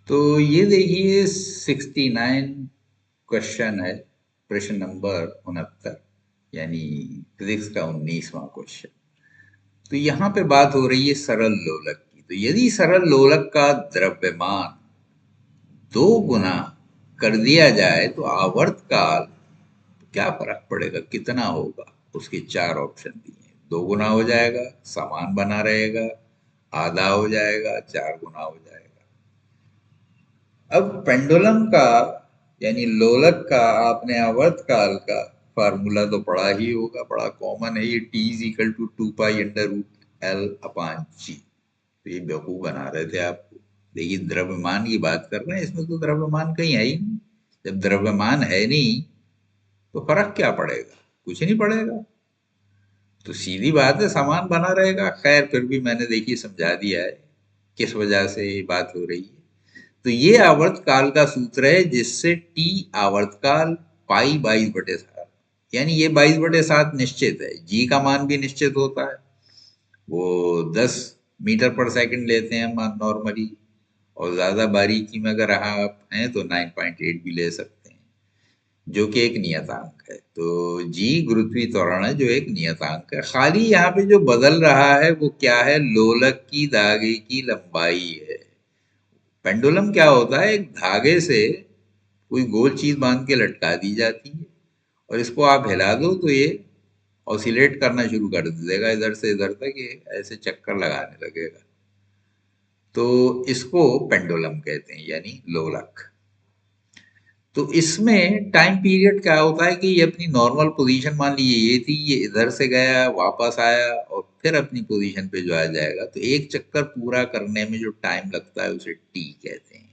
तो ये देखिए 69 क्वेश्चन है, प्रश्न नंबर 69, यानी फिजिक्स का 19वां क्वेश्चन। तो यहाँ पे बात हो रही है सरल लोलक की। तो यदि सरल लोलक का द्रव्यमान 2 गुना कर दिया जाए तो आवर्त काल क्या फर्क पड़ेगा, कितना होगा? उसके 4 ऑप्शन दिए हैं। 2 गुना हो जाएगा, समान बना रहेगा, आधा हो जाएगा, 4 गुना हो जाएगा। अब पेंडुलम का यानी लोलक का आपने आवर्तकाल का फार्मूला तो पढ़ा ही होगा, बड़ा कॉमन है ये, T is equal to 2 pi under root L/G। तो ये बेवकूफ बना रहे थे आपको। देखिए द्रव्यमान की बात कर रहे हैं, इसमें तो द्रव्यमान कहीं है ही नहीं। जब द्रव्यमान है नहीं तो फर्क क्या पड़ेगा? कुछ नहीं पड़ेगा। तो सीधी बात है, समान बना रहेगा। खैर फिर भी मैंने देखिए समझा दिया है किस वजह से ये बात हो रही है। तो ये आवर्तकाल का सूत्र है जिससे टी आवर्तकाल पाई 22/7, यानी ये 22/7 निश्चित है। जी का मान भी निश्चित होता है, वो 10 मीटर पर सेकंड लेते हैं मान नॉर्मली, और ज्यादा बारीकी में अगर आप हैं तो 9.8 भी ले सकते हैं, जो कि एक नियतांक है। तो जी गुरुत्वीय त्वरण है जो एक नियतांक है। खाली यहाँ पे जो बदल रहा है वो क्या है, लोलक की धागे की लंबाई है। पेंडुलम क्या होता है, एक धागे से कोई गोल चीज बांध के लटका दी जाती है और इसको आप हिला दो तो ये ऑसिलेट करना शुरू कर देगा, इधर से इधर तक ये ऐसे चक्कर लगाने लगेगा। तो इसको पेंडुलम कहते हैं, यानी लोलक। तो इसमें टाइम पीरियड क्या होता है कि ये अपनी नॉर्मल पोजीशन, मान लीजिए ये थी, ये इधर से गया वापस आया और फिर अपनी पोजीशन पे जो आ जाएगा, तो एक चक्कर पूरा करने में जो टाइम लगता है उसे टी कहते हैं,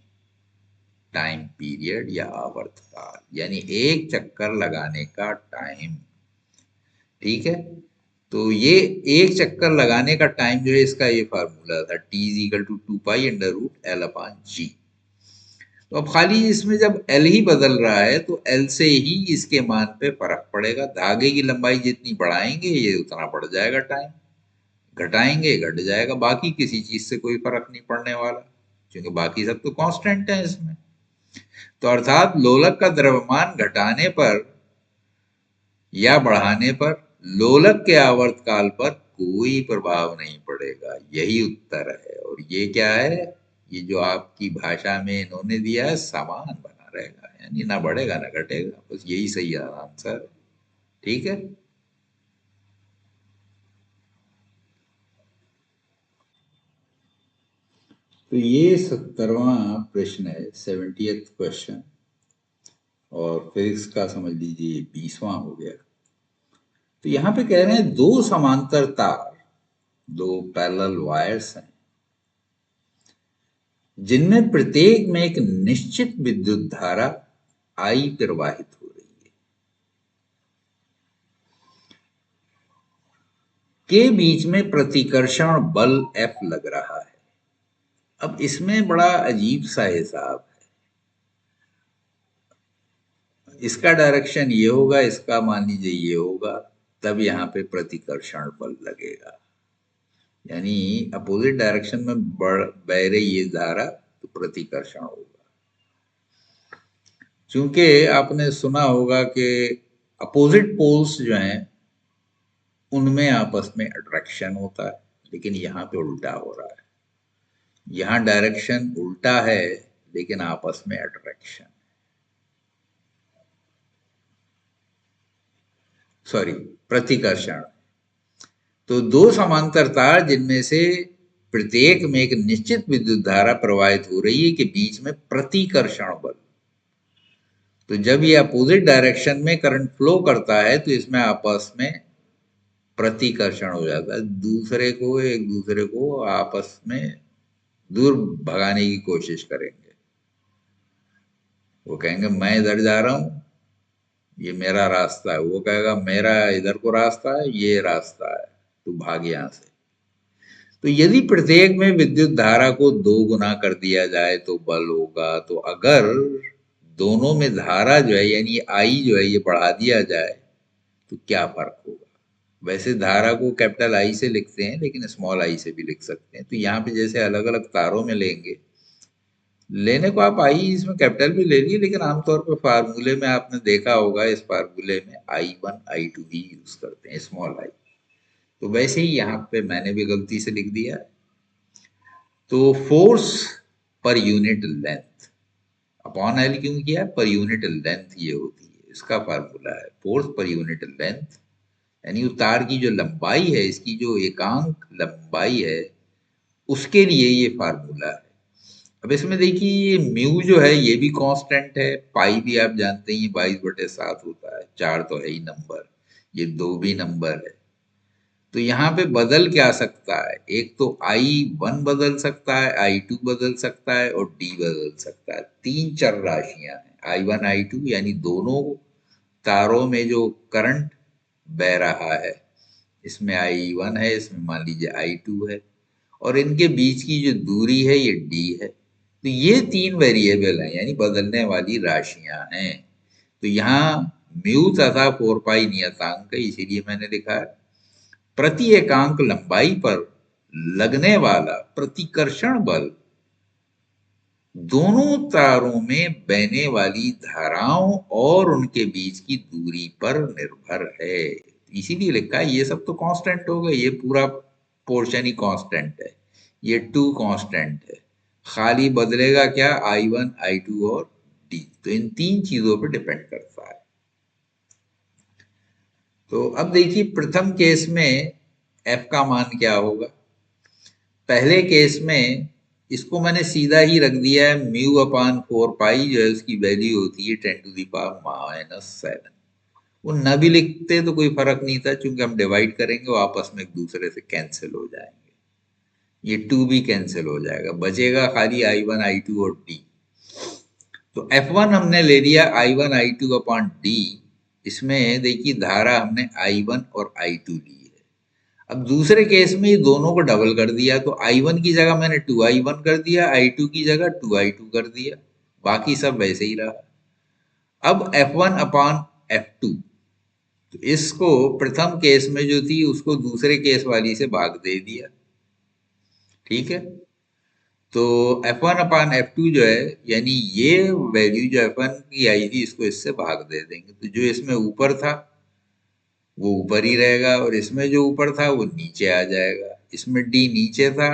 टाइम पीरियड या आवर्तकाल, यानी एक चक्कर लगाने का टाइम। ठीक है। तो ये एक चक्कर लगाने का टाइम जो है, इसका ये फार्मूला था, T is equal to 2 pi under root L/G। तो अब खाली इसमें जब L ही बदल रहा है तो L से ही इसके मान पे फर्क पड़ेगा। धागे की लंबाई जितनी बढ़ाएंगे ये उतना बढ़ जाएगा टाइम, घटाएंगे घट जाएगा। बाकी किसी चीज से कोई फर्क नहीं पड़ने वाला, क्योंकि बाकी सब तो कांस्टेंट है इसमें। तो अर्थात लोलक का द्रव्यमान घटाने पर या बढ़ाने पर लोलक के आवर्तकाल पर कोई प्रभाव नहीं पड़ेगा। यही उत्तर है। और ये क्या है, ये जो आपकी भाषा में इन्होंने दिया है, समान बना रहेगा, यानी ना बढ़ेगा ना घटेगा, बस यही सही आंसर है। ठीक है। तो ये 70वां प्रश्न है, 70th क्वेश्चन, और फिजिक्स का समझ लीजिए 20वां हो गया। तो यहाँ पे कह रहे हैं दो समांतर तार, दो पैरेलल वायर्स हैं, जिनमें प्रत्येक में एक निश्चित विद्युत धारा I प्रवाहित हो रही है, के बीच में प्रतिकर्षण बल F लग रहा है। अब इसमें बड़ा अजीब सा हिसाब है। इसका डायरेक्शन ये होगा, इसका मान लीजिए ये होगा, तब यहाँ पे प्रतिकर्षण बल लगेगा, यानी अपोजिट डायरेक्शन में बह रही ये धारा, तो प्रतिकर्षण होगा। क्योंकि आपने सुना होगा कि अपोजिट पोल्स जो हैं उनमें आपस में अट्रैक्शन होता है, लेकिन यहाँ पे उल्टा हो रहा है। यहाँ डायरेक्शन उल्टा है लेकिन आपस में अट्रैक्शन। सॉरी, प्रतिकर्षण। तो दो समांतर तार जिनमें से प्रत्येक में एक निश्चित विद्युत धारा प्रवाहित हो रही है के बीच में प्रतिकर्षण बल। तो जब ये अपोजिट डायरेक्शन में करंट फ्लो करता है तो इसमें आपस में प्रतिकर्षण हो जाता है, एक दूसरे को आपस में दूर भगाने की कोशिश करेंगे। वो कहेंगे मैं इधर जा रहा हूं, ये मेरा रास्ता है, वो कहेगा मेरा इधर को रास्ता है, ये रास्ता है, तू भाग यहां से। तो यदि प्रत्येक में विद्युत धारा को दो गुना कर दिया जाए तो बल होगा। तो अगर दोनों में धारा जो है यानी आई जो है ये बढ़ा दिया जाए तो क्या फर्क होगा? वैसे धारा को कैपिटल आई से लिखते हैं लेकिन स्मॉल आई से भी लिख सकते हैं। तो यहाँ पे जैसे अलग अलग तारों में लेंगे, लेने को आप आई इसमें कैपिटल भी ले लिए, लेकिन आमतौर पर फार्मूले में आपने देखा होगा इस फार्मूले में I1 I2 ही यूज करते हैं, स्मॉल आई। तो वैसे ही यहाँ पे मैंने भी गलती से लिख दिया है। तो force per unit length upon L क्यों किया? पर यूनिट लेंथ ये होती है, इसका फार्मूला है फोर्स पर यूनिट लेंथ, यानी तार की जो लंबाई है, इसकी जो एकांक लंबाई है उसके लिए ये फार्मूला है। अब इसमें देखिए ये म्यू जो है ये भी कांस्टेंट है, पाई भी आप जानते हैं 22/7 होता है, 4 तो है ही नंबर, ये 2 भी नंबर है। तो यहाँ पे बदल क्या सकता है? एक तो I1 बदल सकता है, I2 बदल सकता है और D बदल सकता है। तीन चर राशियां हैं I1 I2, यानी दोनों तारों में जो करंट बह रहा है, इसमें I1 है, इसमें मान लीजिए I2 है, और इनके बीच की जो दूरी है ये D है। तो ये तीन वेरिएबल हैं यानी बदलने वाली राशियां हैं। तो यहाँ म्यू तथा 4 पाई नियतांक है, इसीलिए मैंने लिखा है प्रति एकांक लंबाई पर लगने वाला प्रतिकर्षण बल दोनों तारों में बहने वाली धाराओं और उनके बीच की दूरी पर निर्भर है। इसीलिए लिखा है, ये सब तो कांस्टेंट हो गए, ये पूरा पोर्शन ही कांस्टेंट है, ये 2 कांस्टेंट है, खाली बदलेगा क्या? I1 I2 और D। तो इन तीन चीजों पर डिपेंड करता है। तो अब देखिए प्रथम केस में F का मान क्या होगा? पहले केस में इसको मैंने सीधा ही रख दिया है, म्यू अपान 4 पाई जो है उसकी वैल्यू होती है 10⁻⁻⁷। वो न भी लिखते तो कोई फर्क नहीं था, क्योंकि हम डिवाइड करेंगे वो आपस में एक दूसरे से कैंसिल हो जाएंगे, ये 2 भी कैंसिल हो जाएगा, बचेगा खाली I1 I2 और D। तो F1 हमने ले लिया I1 I2 अपॉन D। इसमें देखिए धारा हमने I1 और I2 ली है। अब दूसरे केस में ये दोनों को डबल कर दिया, तो I1 की जगह मैंने 2I1 कर दिया, I2 की जगह 2I2 कर दिया, बाकी सब वैसे ही रहा। अब F1 अपॉन F2, तो इसको प्रथम केस में जो थी उसको दूसरे केस वाली से भाग दे दिया, ठीक है। तो F1 अपान F2 जो है यानी ये वैल्यू जो F1 की आई थी इसको इससे भाग दे देंगे, तो जो इसमें ऊपर था वो ऊपर ही रहेगा और इसमें जो ऊपर था वो नीचे आ जाएगा। इसमें D नीचे था,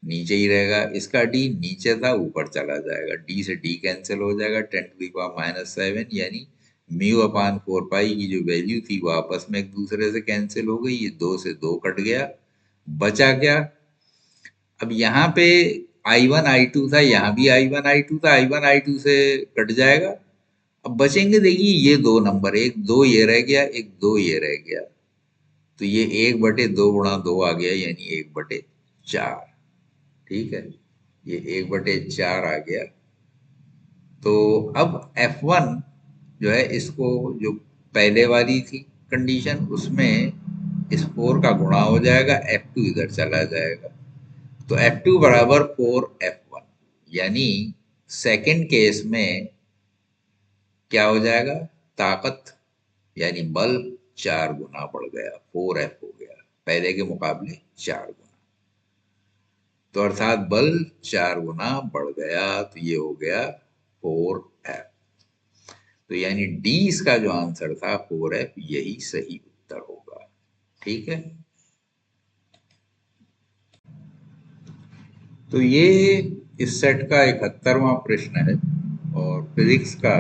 नीचे ही रहेगा, इसका D नीचे था, ऊपर चला जाएगा, D से D कैंसिल हो जाएगा, 10⁻⁷ यानी म्यू अपान 4 पाई की जो वैल्यू थी वो आपस में एक दूसरे से कैंसिल हो गई, ये 2 से 2 कट गया, बचा क्या? अब यहाँ पे I1 I2 था, यहाँ भी I1 I2 था, I1 I2 से कट जाएगा। अब बचेंगे देखिए ये दो नंबर, एक 2 ये रह गया, एक 2 ये रह गया, तो ये 1/2 गुणा 2 आ गया यानी 1/4, ठीक है, ये 1/4 आ गया। तो अब F1 जो है इसको जो पहले वाली थी कंडीशन उसमें इस 4 का गुणा हो जाएगा, F2 इधर चला जाएगा, तो F2 बराबर 4F1, यानी सेकंड केस में क्या हो जाएगा? ताकत यानी बल 4 गुना बढ़ गया, 4F हो गया, पहले के मुकाबले 4 गुना। तो अर्थात बल 4 गुना बढ़ गया, तो ये हो गया 4F। तो यानी डी इसका जो आंसर था 4F, यही सही उत्तर होगा, ठीक है। तो ये इस सेट का 71वां प्रश्न है और फिजिक्स का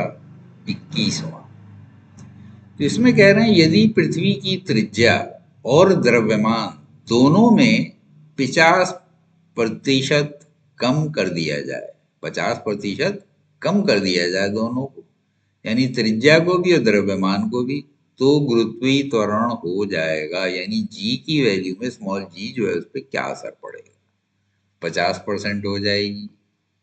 21वां। तो इसमें कह रहे हैं यदि पृथ्वी की त्रिज्या और द्रव्यमान दोनों में 50% कम कर दिया जाए, 50% कम कर दिया जाए दोनों को, यानी त्रिज्या को भी और द्रव्यमान को भी, तो गुरुत्वीय त्वरण हो जाएगा। यानी जी की वैल्यू में स्मॉल जी जो है उस पर क्या असर पड़ेगा, 50% हो जाएगी,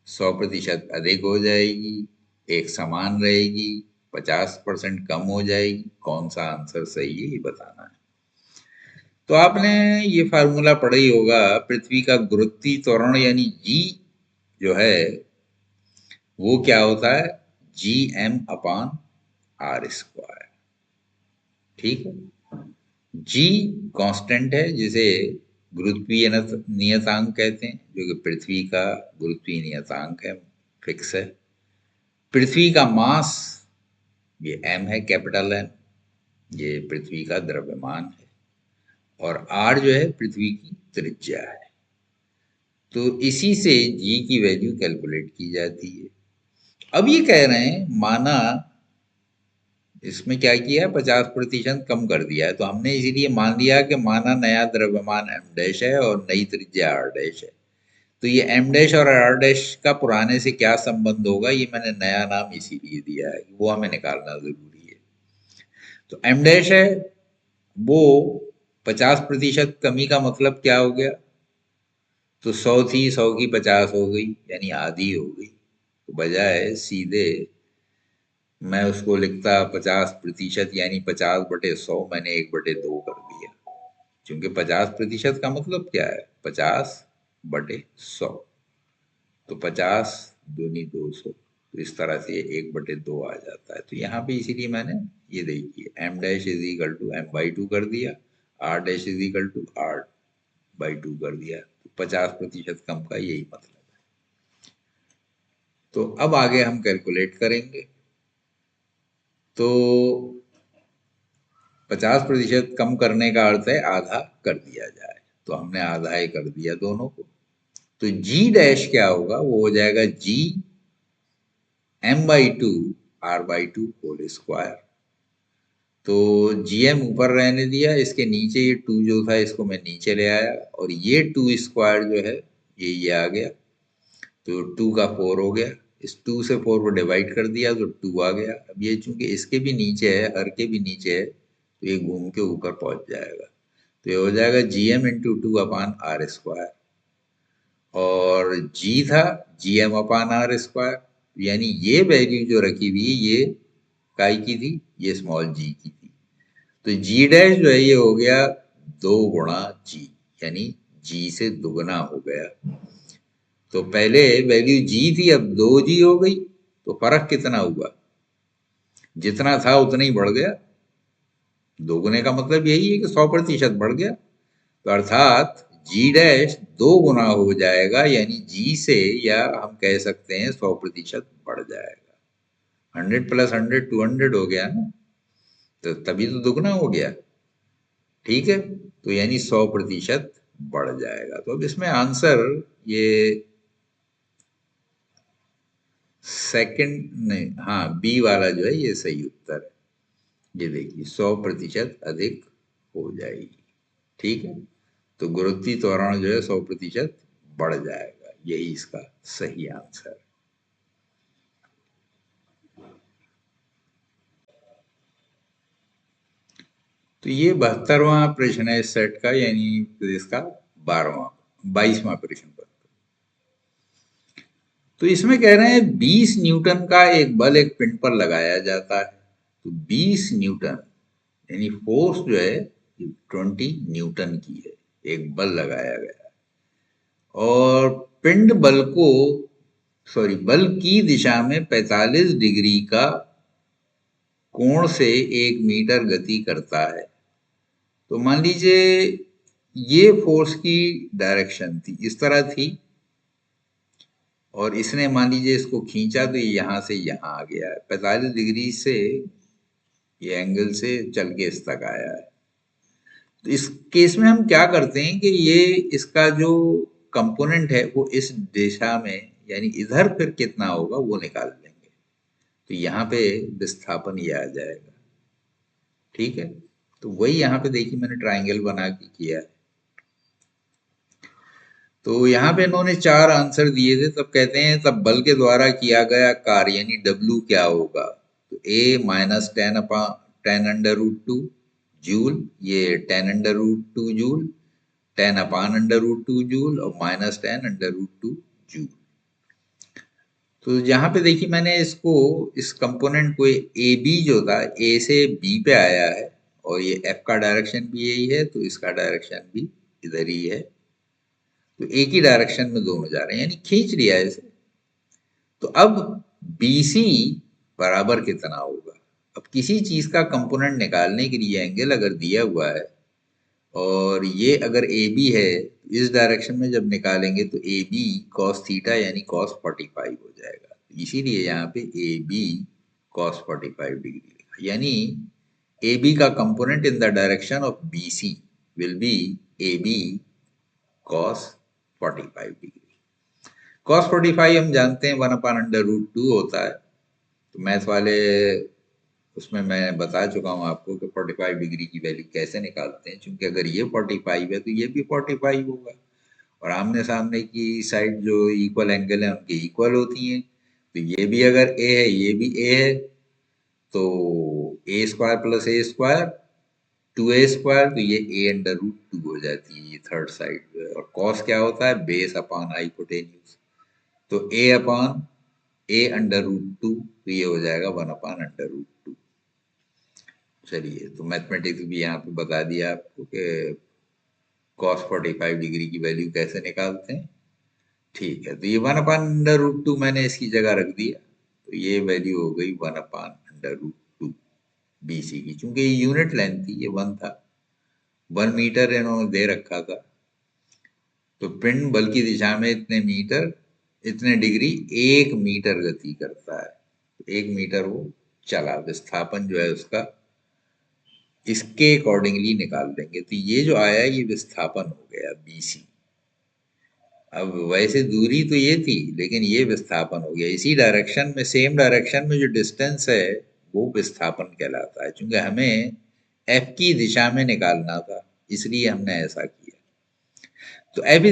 100% अधिक हो जाएगी, एक समान रहेगी, 50% कम हो जाएगी, कौन सा आंसर सही है ये बताना है। तो आपने ये फार्मूला पढ़ा ही होगा, पृथ्वी का गुरुत्वीय त्वरण यानी जी जो है वो क्या होता है, G M upon R square. ठीक है, जी कांस्टेंट है जिसे गुरुत्वीय नियतांक कहते हैं, जो कि पृथ्वी का गुरुत्वीय नियतांक है, फिक्स है। पृथ्वी का मास ये एम है, कैपिटल एम, ये पृथ्वी का द्रव्यमान है, और आर जो है पृथ्वी की त्रिज्या है। तो इसी से जी की वैल्यू कैलकुलेट की जाती है। अब ये कह रहे हैं माना इसमें क्या किया है, 50% कम कर दिया है, तो हमने इसीलिए मान लिया कि माना नया द्रव्यमान एम डैश है और नई त्रिज्या आर डैश है। तो ये एम डैश और आर डैश का पुराने से क्या संबंध होगा, ये मैंने नया नाम इसीलिए दिया है, वो हमें निकालना जरूरी है। तो एम डैश है वो 50% कमी का मतलब क्या हो गया, तो 100 थी, 100 की 50 हो गई, यानी आधी हो गई। तो बजाय सीधे मैं उसको लिखता 50% यानी 50/100, मैंने 1/2 कर दिया, क्योंकि 50% का मतलब क्या है, 50/100, तो 50 दूनी 200, तो इस तरह से 1/2 आ जाता है। तो यहाँ पे इसीलिए मैंने ये देखिए M dash is equal to m/2 कर दिया, R dash is equal to r/2 कर दिया, तो 50% कम का यही मतलब है। तो अब आगे हम कैलकुलेट करेंगे। तो 50% कम करने का अर्थ है आधा कर दिया जाए, तो हमने आधा ही कर दिया दोनों को। तो जी डैश क्या होगा, वो हो जाएगा जी m/2 r/2 होल स्क्वायर। तो जीएम ऊपर रहने दिया, इसके नीचे ये 2 जो था इसको मैं नीचे ले आया, और ये 2 स्क्वायर जो है ये आ गया, तो 2 का 4 हो गया, इस 2 से 4 को डिवाइड कर दिया तो 2 आ गया। अब ये चूंकि इसके भी नीचे है, हर के भी नीचे है, तो ये घूम के ऊपर पहुंच जाएगा, तो ये हो जाएगा जीएम इंटू 2/r², और जी था gm/r², यानी ये वैल्यू जो रखी हुई ये काय की थी, ये स्मॉल जी की थी। तो जी डैश जो है ये हो गया 2 गुणा जी, यानी जी से दुगना हो गया। तो पहले वैल्यू जी थी, अब 2g हो गई, तो फर्क कितना हुआ, जितना था उतना ही बढ़ गया। दोगुने का मतलब यही है कि 100% बढ़ गया, तो अर्थात जी डैश 2 गुना हो जाएगा, यानी जी से, या हम कह सकते हैं 100% बढ़ जाएगा। 100 + 100 200 हो गया ना, तो तभी तो दुगना हो गया। ठीक है, तो यानी 100% बढ़ जाएगा। तो अब इसमें आंसर ये सेकंड नहीं, हाँ बी वाला जो है ये सही उत्तर है। ये देखिए 100% अधिक हो जाएगी। ठीक है, तो गुरुत्वीय त्वरण जो है 100% बढ़ जाएगा, यही इसका सही आंसर है। तो ये 72वां प्रश्न है इस सेट का, यानी इसका 22वां प्रश्न पर। तो इसमें कह रहे हैं 20 न्यूटन का एक बल एक पिंड पर लगाया जाता है। तो 20 न्यूटन यानी फोर्स जो है 20 न्यूटन की है, एक बल लगाया गया है, और पिंड बल की दिशा में 45 डिग्री का कोण से 1 मीटर गति करता है। तो मान लीजिए ये फोर्स की डायरेक्शन थी, इस तरह थी, और इसने मान लीजिए इसको खींचा तो ये यहां से यहां आ गया है, 45 डिग्री से ये एंगल से चल के इस तक आया है। तो इस केस में हम क्या करते हैं कि ये इसका जो कंपोनेंट है वो इस दिशा में, यानी इधर फिर कितना होगा वो निकाल लेंगे, तो यहाँ पे विस्थापन ये आ जाएगा। ठीक है, तो वही यहाँ पे देखिए मैंने ट्राइंगल बना के किया है। तो यहाँ पे इन्होंने 4 आंसर दिए थे, तब कहते हैं तब बल के द्वारा किया गया कार्य यानी डब्ल्यू क्या होगा। तो ए माइनस 10 अंडर रूट 2 जूल, ये 10 under root 2 joule, 10 upon under root 2 joule और -10 अंडर रूट 2 जूल। तो यहाँ पे देखिए मैंने इसको, इस कंपोनेंट को, ए बी जो था ए से बी पे आया है और ये एफ का डायरेक्शन भी यही है, तो इसका डायरेक्शन भी इधर ही है, तो एक ही डायरेक्शन में दोनों जा रहे हैं यानी खींच लिया है इसे। तो अब BC बराबर कितना होगा। अब किसी चीज का कंपोनेंट निकालने के लिए एंगल अगर दिया हुआ है और ये अगर AB है, इस डायरेक्शन में जब निकालेंगे तो AB cos थीटा यानी cos 45 हो जाएगा। इसीलिए यहाँ पे AB cos 45 डिग्री लिखा, यानी AB का component in the direction of BC will be AB cos 45 degree. cos 45 हम जानते हैं 1/√2 होता है, तो मैथ वाले उसमें मैं बता चुका हूँ आपको कि 45 डिग्री की वैल्यू कैसे निकालते हैं, क्योंकि अगर ये 45 है तो ये भी 45 होगा और आमने सामने की साइड जो इक्वल एंगल है उनकी इक्वल होती हैं। तो ये भी अगर ए है ये भी ए है, तो A² + A² 2A² तो ये A√2 हो जाती है, ये थर्ड साइड। और कॉस क्या होता है, बेस अपॉन हाइपोटेन्यूज, तो A/√2 तो ये हो जाएगा 1/√2। चलिए, तो मैथमेटिक्स भी यहाँ पे बता दिया आपको कि cos 45 डिग्री की वैल्यू कैसे निकालते हैं। ठीक है, तो ये 1/√2 मैंने इसकी जगह रख दिया, तो ये वैल्यू हो गई 1/√2 BC की। चूंकि ये यूनिट लेंथ थी, ये 1 था, 1 मीटर इन्होंने दे रखा था, तो पिंड बल की दिशा में इतने मीटर, इतने डिग्री 1 मीटर गति करता है, तो 1 मीटर वो चला, विस्थापन जो है उसका इसके अकॉर्डिंगली निकाल देंगे। तो ये जो आया ये विस्थापन हो गया BC। अब वैसे दूरी तो ये थी, लेकिन ये विस्थापन हो गया। इसी डायरेक्शन में, सेम डायरेक्शन में जो डिस्टेंस है वो विस्थापन कहलाता है, क्योंकि हमें F की दिशा में निकालना था, इसलिए हमने ऐसा किया। तो F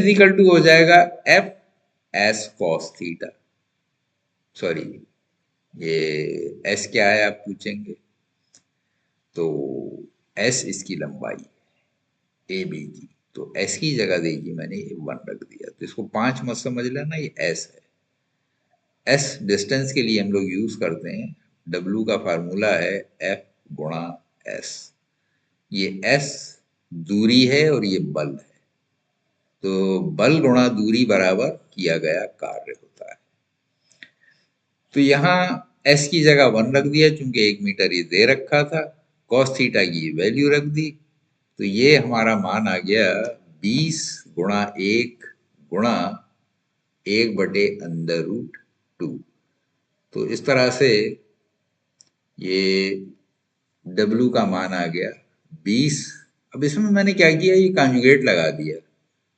= हो जाएगा F S cos theta. Sorry, ये S क्या है आप पूछेंगे, तो S इसकी लंबाई AB की, तो S की जगह देखिए मैंने 1 रख दिया, तो इसको 5 मत समझ लेना, ये S है। S डिस्टेंस के लिए हम लोग यूज करते हैं, W का फार्मूला है F×S। ये S दूरी है और ये बल है, तो बल गुणा दूरी बराबर किया गया कार्य होता है। तो यहाँ S की जगह 1 रख दिया, चूंकि 1 मीटर ये दे रखा था, cos थीटा की वैल्यू रख दी, तो ये हमारा मान आ गया 20 गुणा 1 गुणा 1/√2। तो इस तरह से ये W का मान आ गया 20। अब इसमें मैंने क्या किया, ये कॉन्जुगेट लगा दिया,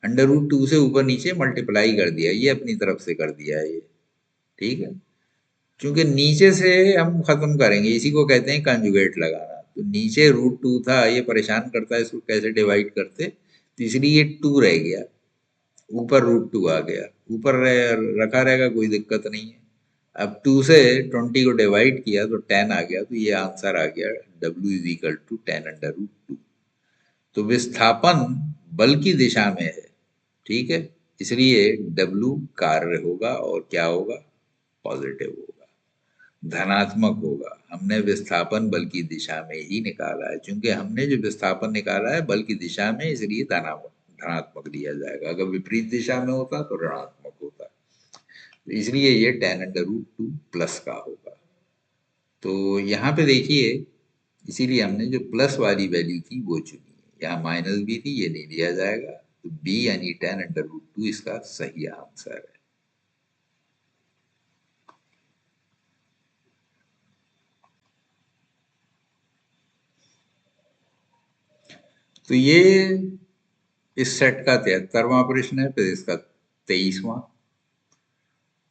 √2 से ऊपर नीचे मल्टीप्लाई कर दिया, ये अपनी तरफ से कर दिया है ये। ठीक है, क्योंकि नीचे से हम खत्म करेंगे, इसी को कहते हैं कंजुगेट लगाना। तो नीचे √2 था, ये परेशान करता है इसको कैसे डिवाइड करते, तो इसलिए ये 2 रह गया, ऊपर √2 आ गया, ऊपर रखा रहेगा कोई दिक्कत नहीं है। अब 2 से 20 को डिवाइड किया तो 10 आ गया, तो ये आंसर आ गया W = 10√2। तो विस्थापन बल की दिशा में है, ठीक है, इसलिए W कार्य होगा और क्या होगा, पॉजिटिव होगा, धनात्मक होगा। हमने विस्थापन बल की दिशा में ही निकाला है, क्योंकि हमने जो विस्थापन निकाला है बल की दिशा में, इसलिए धनात्मक दिया जाएगा। अगर विपरीत दिशा में होता तो ऋणात्मक होता, तो इसलिए ये 10√2 प्लस का होगा। तो यहाँ पे देखिए, इसीलिए हमने जो प्लस वाली वैल्यू थी वो चुनी है, यहाँ माइनस भी थी, ये नहीं दिया जाएगा, तो B यानी 10√2 इसका सही आंसर है। तो ये इस सेट का 73वां प्रश्न है, फिर इसका 23वां।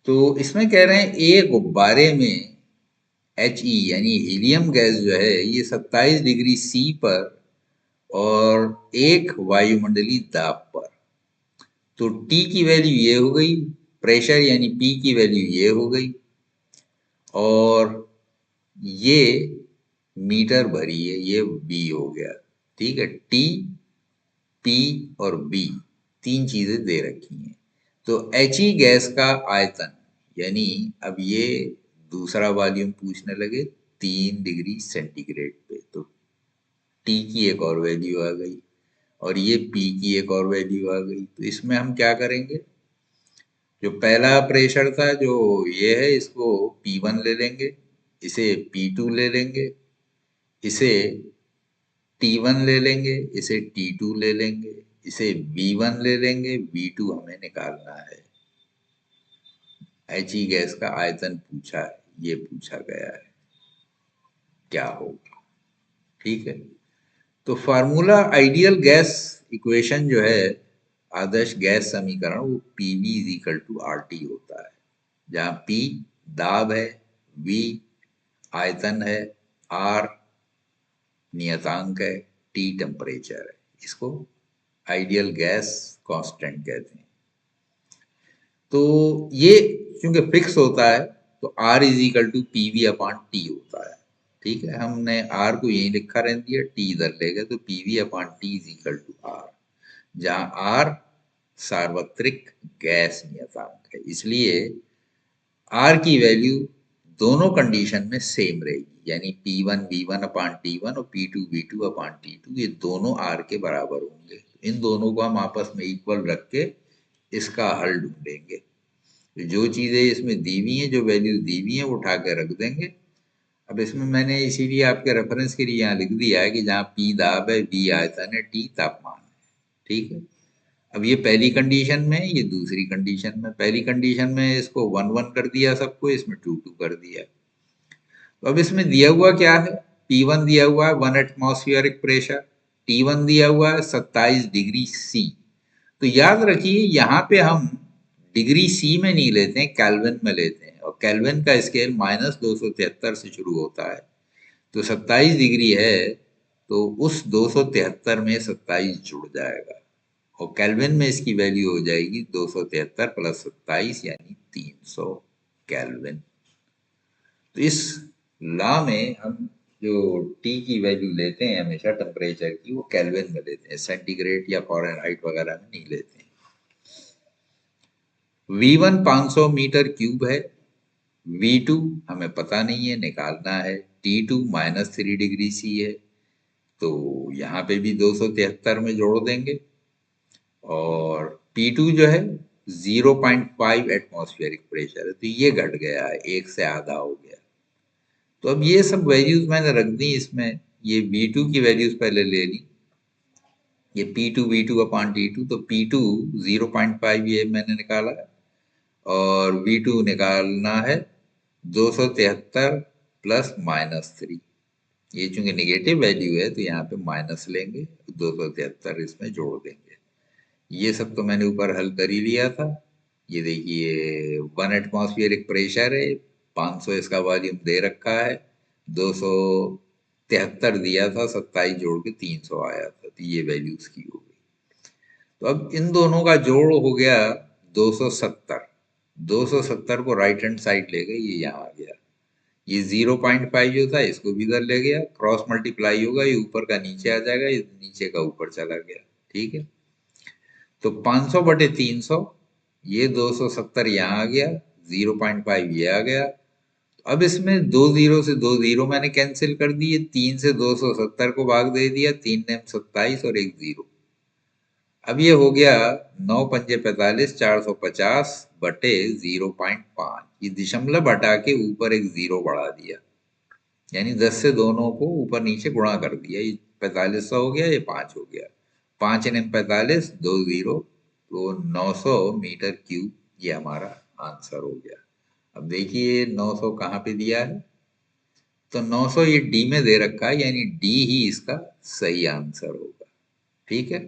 तो इसमें कह रहे हैं एक गुब्बारे में He यानी हीलियम गैस जो है ये 27 डिग्री सी पर और 1 वायुमंडलीय दाब पर। तो T की वैल्यू ये हो गई, प्रेशर यानी P की वैल्यू ये हो गई, और ये मीटर भरी है, ये B हो गया। ठीक है, T, P और B तीन चीजें दे रखी हैं। तो He गैस का आयतन, यानी अब ये दूसरा वॉल्यूम पूछने लगे 3 डिग्री सेंटीग्रेड पे, तो T की एक और वैल्यू आ गई और ये P की एक और वैल्यू आ गई। तो इसमें हम क्या करेंगे, जो पहला प्रेशर था जो ये है, इसको P1 ले लेंगे, इसे P2 ले लेंगे, इसे T1 ले लेंगे, इसे T2 ले लेंगे, इसे B1 ले लेंगे, B2 हमें निकालना है। He गैस का आयतन पूछा है, ये पूछा गया है, क्या होगा। ठीक है, तो फार्मूला आइडियल गैस इक्वेशन जो है, आदर्श गैस समीकरण, वो PV is equal to RT होता है, जहां P दाब है, V आयतन है, R नियतांक है, T टेम्परेचर है। इसको आइडियल गैस कांस्टेंट कहते हैं। तो ये क्योंकि फिक्स होता है, तो R is equal to PV upon T होता है। ठीक है, हमने R को यही लिखा रहने दिया, T इधर ले गए, तो PV upon T is equal to R, जहां R सार्वत्रिक गैस नियतांक है। इसलिए R की वैल्यू दोनों कंडीशन में सेम रहेगी, यानी P1 V1 अपान T1 और P2 V2 अपान T2, ये दोनों R के बराबर होंगे। इन दोनों को हम आपस में इक्वल रख के इसका हल ढूंढेंगे। जो चीजें इसमें दी हुई हैं, जो वैल्यू दी हुई हैं, वो उठा के रख देंगे। अब इसमें मैंने इसीलिए आपके रेफरेंस के लिए यहाँ लिख दिया है कि जहाँ P दाब है, V आयतन है, T तापमान है। ठीक है, अब ये पहली कंडीशन में, ये दूसरी कंडीशन में। पहली कंडीशन में इसको 1 1 कर दिया सबको, इसमें 2 2 कर दिया। तो अब इसमें दिया हुआ क्या है, P1 दिया हुआ है 1 एटमॉस्फेरिक प्रेशर, T1 दिया हुआ है 27 डिग्री सी। तो याद रखिए यहाँ पे हम डिग्री सी में नहीं लेते हैं, केल्विन में लेते हैं, और केल्विन का स्केल -273 से शुरू होता है। तो 27 डिग्री है, तो उस 273 में 27 जुड़ जाएगा, और केल्विन में इसकी वैल्यू हो जाएगी 273 प्लस 27 यानी 300 केल्विन। तो इस लॉ में हम जो टी की वैल्यू लेते हैं हमेशा टेम्परेचर की, वो केल्विन में लेते हैं, सेंटीग्रेड या फॉरेनहाइट वगैरह में नहीं लेते हैं। V1 500 मीटर क्यूब है, V2 हमें पता नहीं है, निकालना है, T2 -3 डिग्री सी है, तो यहाँ पे भी 273 में जोड़ देंगे, और P2 जो है 0.5 एटमॉस्फेरिक प्रेशर है, तो ये घट गया है, एक से आधा हो गया। तो अब ये सब वैल्यूज मैंने रख दी इसमें, ये V2 की वैल्यूज पहले ले ली, ये P2 V2 अपॉन T2, तो P2 0.5 ये मैंने निकाला है, और V2 निकालना है 273 प्लस -3। ये चूंकि निगेटिव वैल्यू है, तो यहाँ पे माइनस लेंगे, 273 इसमें जोड़ देंगे। ये सब तो मैंने ऊपर हल कर ही लिया था। ये देखिए 1 एटमॉस्फेरिक प्रेशर है, 500 इसका वॉल्यूम दे रखा है, 273 दिया था, 27 जोड़ के 300 आया था, तो ये वैल्यू उसकी हो गई। तो अब इन दोनों का जोड़ हो गया 270। 270 को राइट हैंड साइड ले गए, ये यहाँ आ गया। ये 0.5 जो था इसको भी इधर ले गया, क्रॉस मल्टीप्लाई होगा, ये ऊपर का नीचे आ जाएगा, ये नीचे का ऊपर चला गया। ठीक है, तो 500 बटे 300, ये 270 यहाँ आ गया, 0.5 ये आ गया। अब इसमें दो जीरो से दो जीरो मैंने कैंसिल कर दिए, 3 से 270 को भाग दे दिया, 3 ने 27 और एक जीरो। अब ये हो गया 9 पंजे 45, 450 बटे 0.5, ये दशमलव हटा के ऊपर एक जीरो बढ़ा दिया, यानी 10 से दोनों को ऊपर नीचे गुणा कर दिया, ये 4500 हो गया, ये 5 हो गया, 5 ने 45, दो जीरो, तो 900 मीटर क्यूब ये हमारा आंसर हो गया। अब देखिए 900 कहाँ पे दिया है, तो 900 ये डी में दे रखा है, यानी डी ही इसका सही आंसर होगा। ठीक है,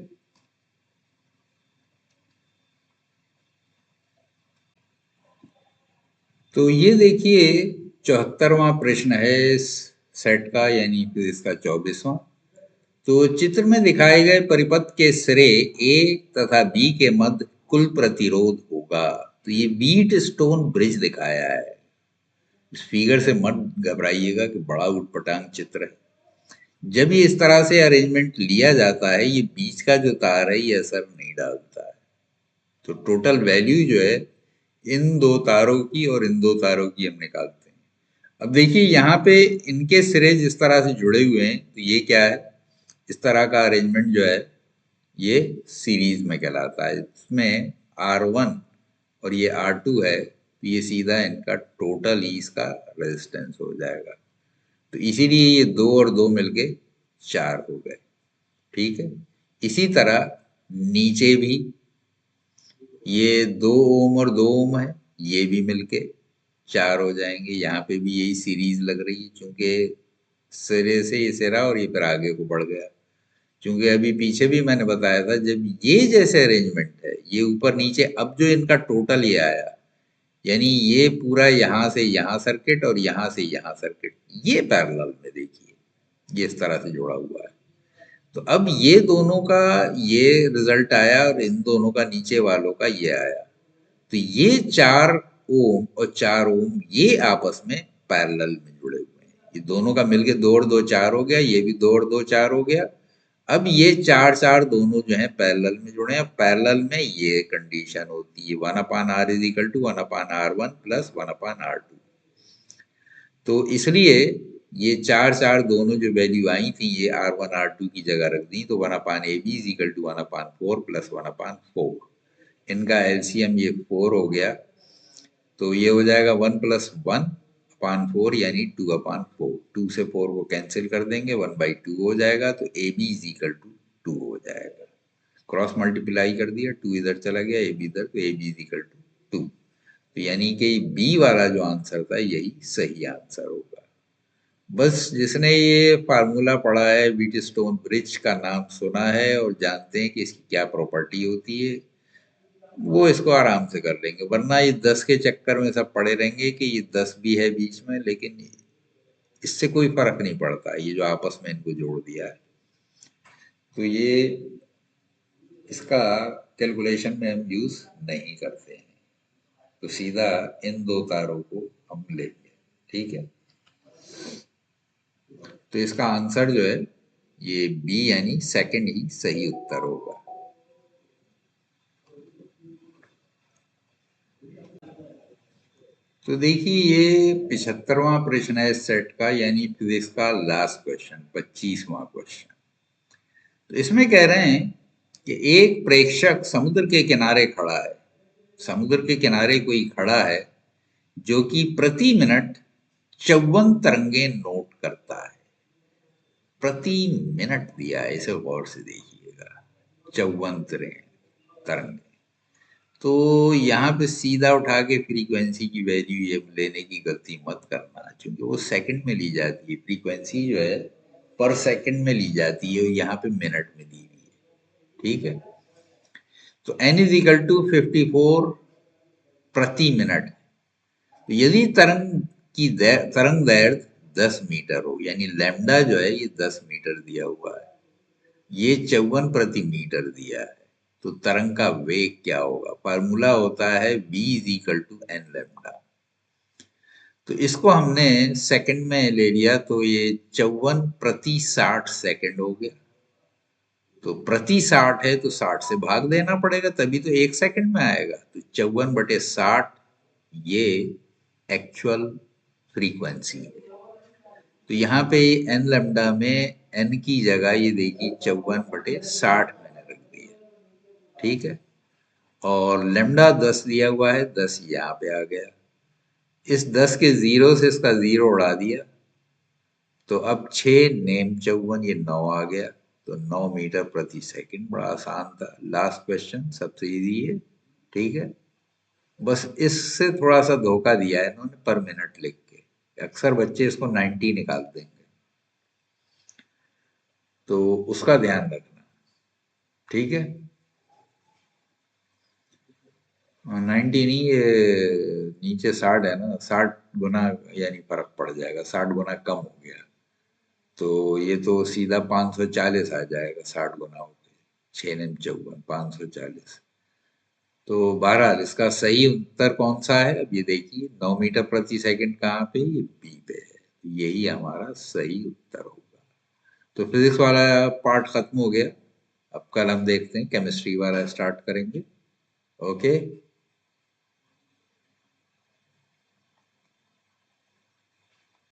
तो ये देखिए 74वां प्रश्न है इस सेट का, यानी फिर इसका 24वां। तो चित्र में दिखाए गए परिपथ के सिरे ए तथा बी के मध्य कुल प्रतिरोध होगा। तो ये व्हीट स्टोन ब्रिज दिखाया है। इस फिगर से मत घबराइएगा कि बड़ा उटपटांग चित्र है। जब ये इस तरह से अरेंजमेंट लिया जाता है, ये बीच का जो तार है ये असर नहीं डालता है। तो टोटल वैल्यू जो है इन दो तारों की और इन दो तारों की हम निकालते हैं। अब देखिए यहाँ पे इनके सिरे जिस तरह से जुड़े हुए हैं, तो ये क्या है, इस तरह का अरेंजमेंट जो है ये सीरीज में कहलाता है। इसमें R1 और ये R2 है, तो ये सीधा इनका टोटल ही इसका रेजिस्टेंस हो जाएगा। तो इसीलिए ये दो और दो मिलके 4 हो गए। ठीक है, इसी तरह नीचे भी ये 2 ओम और 2 ओम है, ये भी मिलके 4 हो जाएंगे। यहाँ पे भी यही सीरीज लग रही है, चूंकि सिरे से ये सिरा और ये फिर आगे को बढ़ गया। क्योंकि अभी पीछे भी मैंने बताया था, जब ये जैसे अरेंजमेंट है, ये ऊपर नीचे, अब जो इनका टोटल ये आया, यानी ये पूरा यहां से यहां सर्किट और यहां से यहां सर्किट, ये पैरेलल में देखिए ये इस तरह से जुड़ा हुआ है। तो अब ये दोनों का ये रिजल्ट आया और इन दोनों का नीचे वालों का ये आया। तो ये 4 ओम और 4 ओम ये आपस में पैरेलल में जुड़े हुए हैं। ये दोनों का मिलके 2 और 2 4 हो गया, ये भी 2 और 2 4 हो गया। अब ये 4 4 दोनों जो है पैरेलल में जुड़े हैं। पैरेलल में ये कंडीशन होती है 1/r is equal to 1/r1 plus 1/r2। तो इसलिए ये 4 4 दोनों जो वैल्यू आई थी, ये R1 R2 की जगह रख दी, तो 1/AB is equal to 1/4 plus 1/4। इनका एलसीएम ये 4 हो गया, तो ये हो जाएगा 1 प्लस 1/4 यानी 2/4। 2 से 4 को कैंसिल कर देंगे, 1/2 हो जाएगा, तो AB इज इक्वल टू 2 हो जाएगा। क्रॉस मल्टीप्लाई कर दिया, 2 इधर चला गया, AB इधर, तो AB इज इक्वल टू 2। तो यानी कि बी वाला जो आंसर था यही सही आंसर होगा। बस जिसने ये फार्मूला पढ़ा है, व्हीटस्टोन ब्रिज का नाम सुना है और जानते हैं कि इसकी क्या प्रॉपर्टी होती है, वो इसको आराम से कर लेंगे। वरना ये 10 के चक्कर में सब पड़े रहेंगे कि ये 10 भी है बीच में, लेकिन इससे कोई फर्क नहीं पड़ता, ये जो आपस में इनको जोड़ दिया है। तो ये इसका कैलकुलेशन में हम यूज नहीं करते हैं, तो सीधा इन दो तारों को हम लेंगे। ठीक है, तो इसका आंसर जो है ये बी यानी सेकंड ही सही उत्तर होगा। तो देखिए ये 75वां प्रश्न है इस सेट का, यानी फिजिक्स का लास्ट क्वेश्चन, 25वां क्वेश्चन। तो इसमें कह रहे हैं कि एक प्रेक्षक समुद्र के किनारे खड़ा है। समुद्र के किनारे कोई खड़ा है जो कि प्रति मिनट 54 तरंगे नोट करता है। प्रति मिनट दिया है, इसे गौर से देखिएगा, 54 तरंगे। तो यहाँ पे सीधा उठा के फ्रीक्वेंसी की वैल्यू ये लेने की गलती मत करना, क्योंकि वो सेकंड में ली जाती है। फ्रीक्वेंसी जो है पर सेकंड में ली जाती है, यहाँ पे मिनट में दी हुई है। ठीक है, तो n इज इक्वल टू 54 प्रति मिनट। तो यदि तरंग दैर्घ्य 10 मीटर हो, यानी लैम्डा जो है ये 10 मीटर दिया हुआ है, ये 54 प्रति मीटर दिया है, तो तरंग का वेग क्या होगा? फार्मूला होता है v is equal to N lambda. तो इसको हमने सेकंड में ले लिया, तो ये 54 प्रति 60 सेकंड हो गया। तो प्रति 60 है तो 60 से भाग देना पड़ेगा, तभी तो 1 सेकंड में आएगा। तो 54/60 ये एक्चुअल फ्रीक्वेंसी है। तो यहाँ पे एन लैम्डा में एन की जगह ये देखिए 54/60 मैंने रख दिया। ठीक है, और लैम्डा 10 दिया हुआ है, 10 यहाँ पे आ गया। इस 10 के जीरो से इसका जीरो उड़ा दिया, तो अब 6 नेम 54, ये 9 आ गया। तो 9 मीटर प्रति सेकंड। बड़ा आसान था, लास्ट क्वेश्चन सबसे इजी है। ठीक है, बस इससे थोड़ा सा धोखा दिया है इन्होंने पर मिनट लिख के, अक्सर बच्चे इसको 90 निकाल देंगे, तो उसका ध्यान रखना। ठीक है, 90 नहीं, नीचे 60 है ना, 60 गुना यानी फर्क पड़ जाएगा, 60 गुना कम हो गया। तो ये तो सीधा 540 आ जाएगा, 60 गुना हो गया, 6 × 4 = 540। तो बहरहाल इसका सही उत्तर कौन सा है, अब ये देखिए 9 मीटर प्रति सेकंड कहाँ पे, ये बी पे है। यही हमारा सही उत्तर होगा। तो फिजिक्स वाला पार्ट खत्म हो गया। अब कल हम देखते हैं केमिस्ट्री वाला स्टार्ट करेंगे। ओके।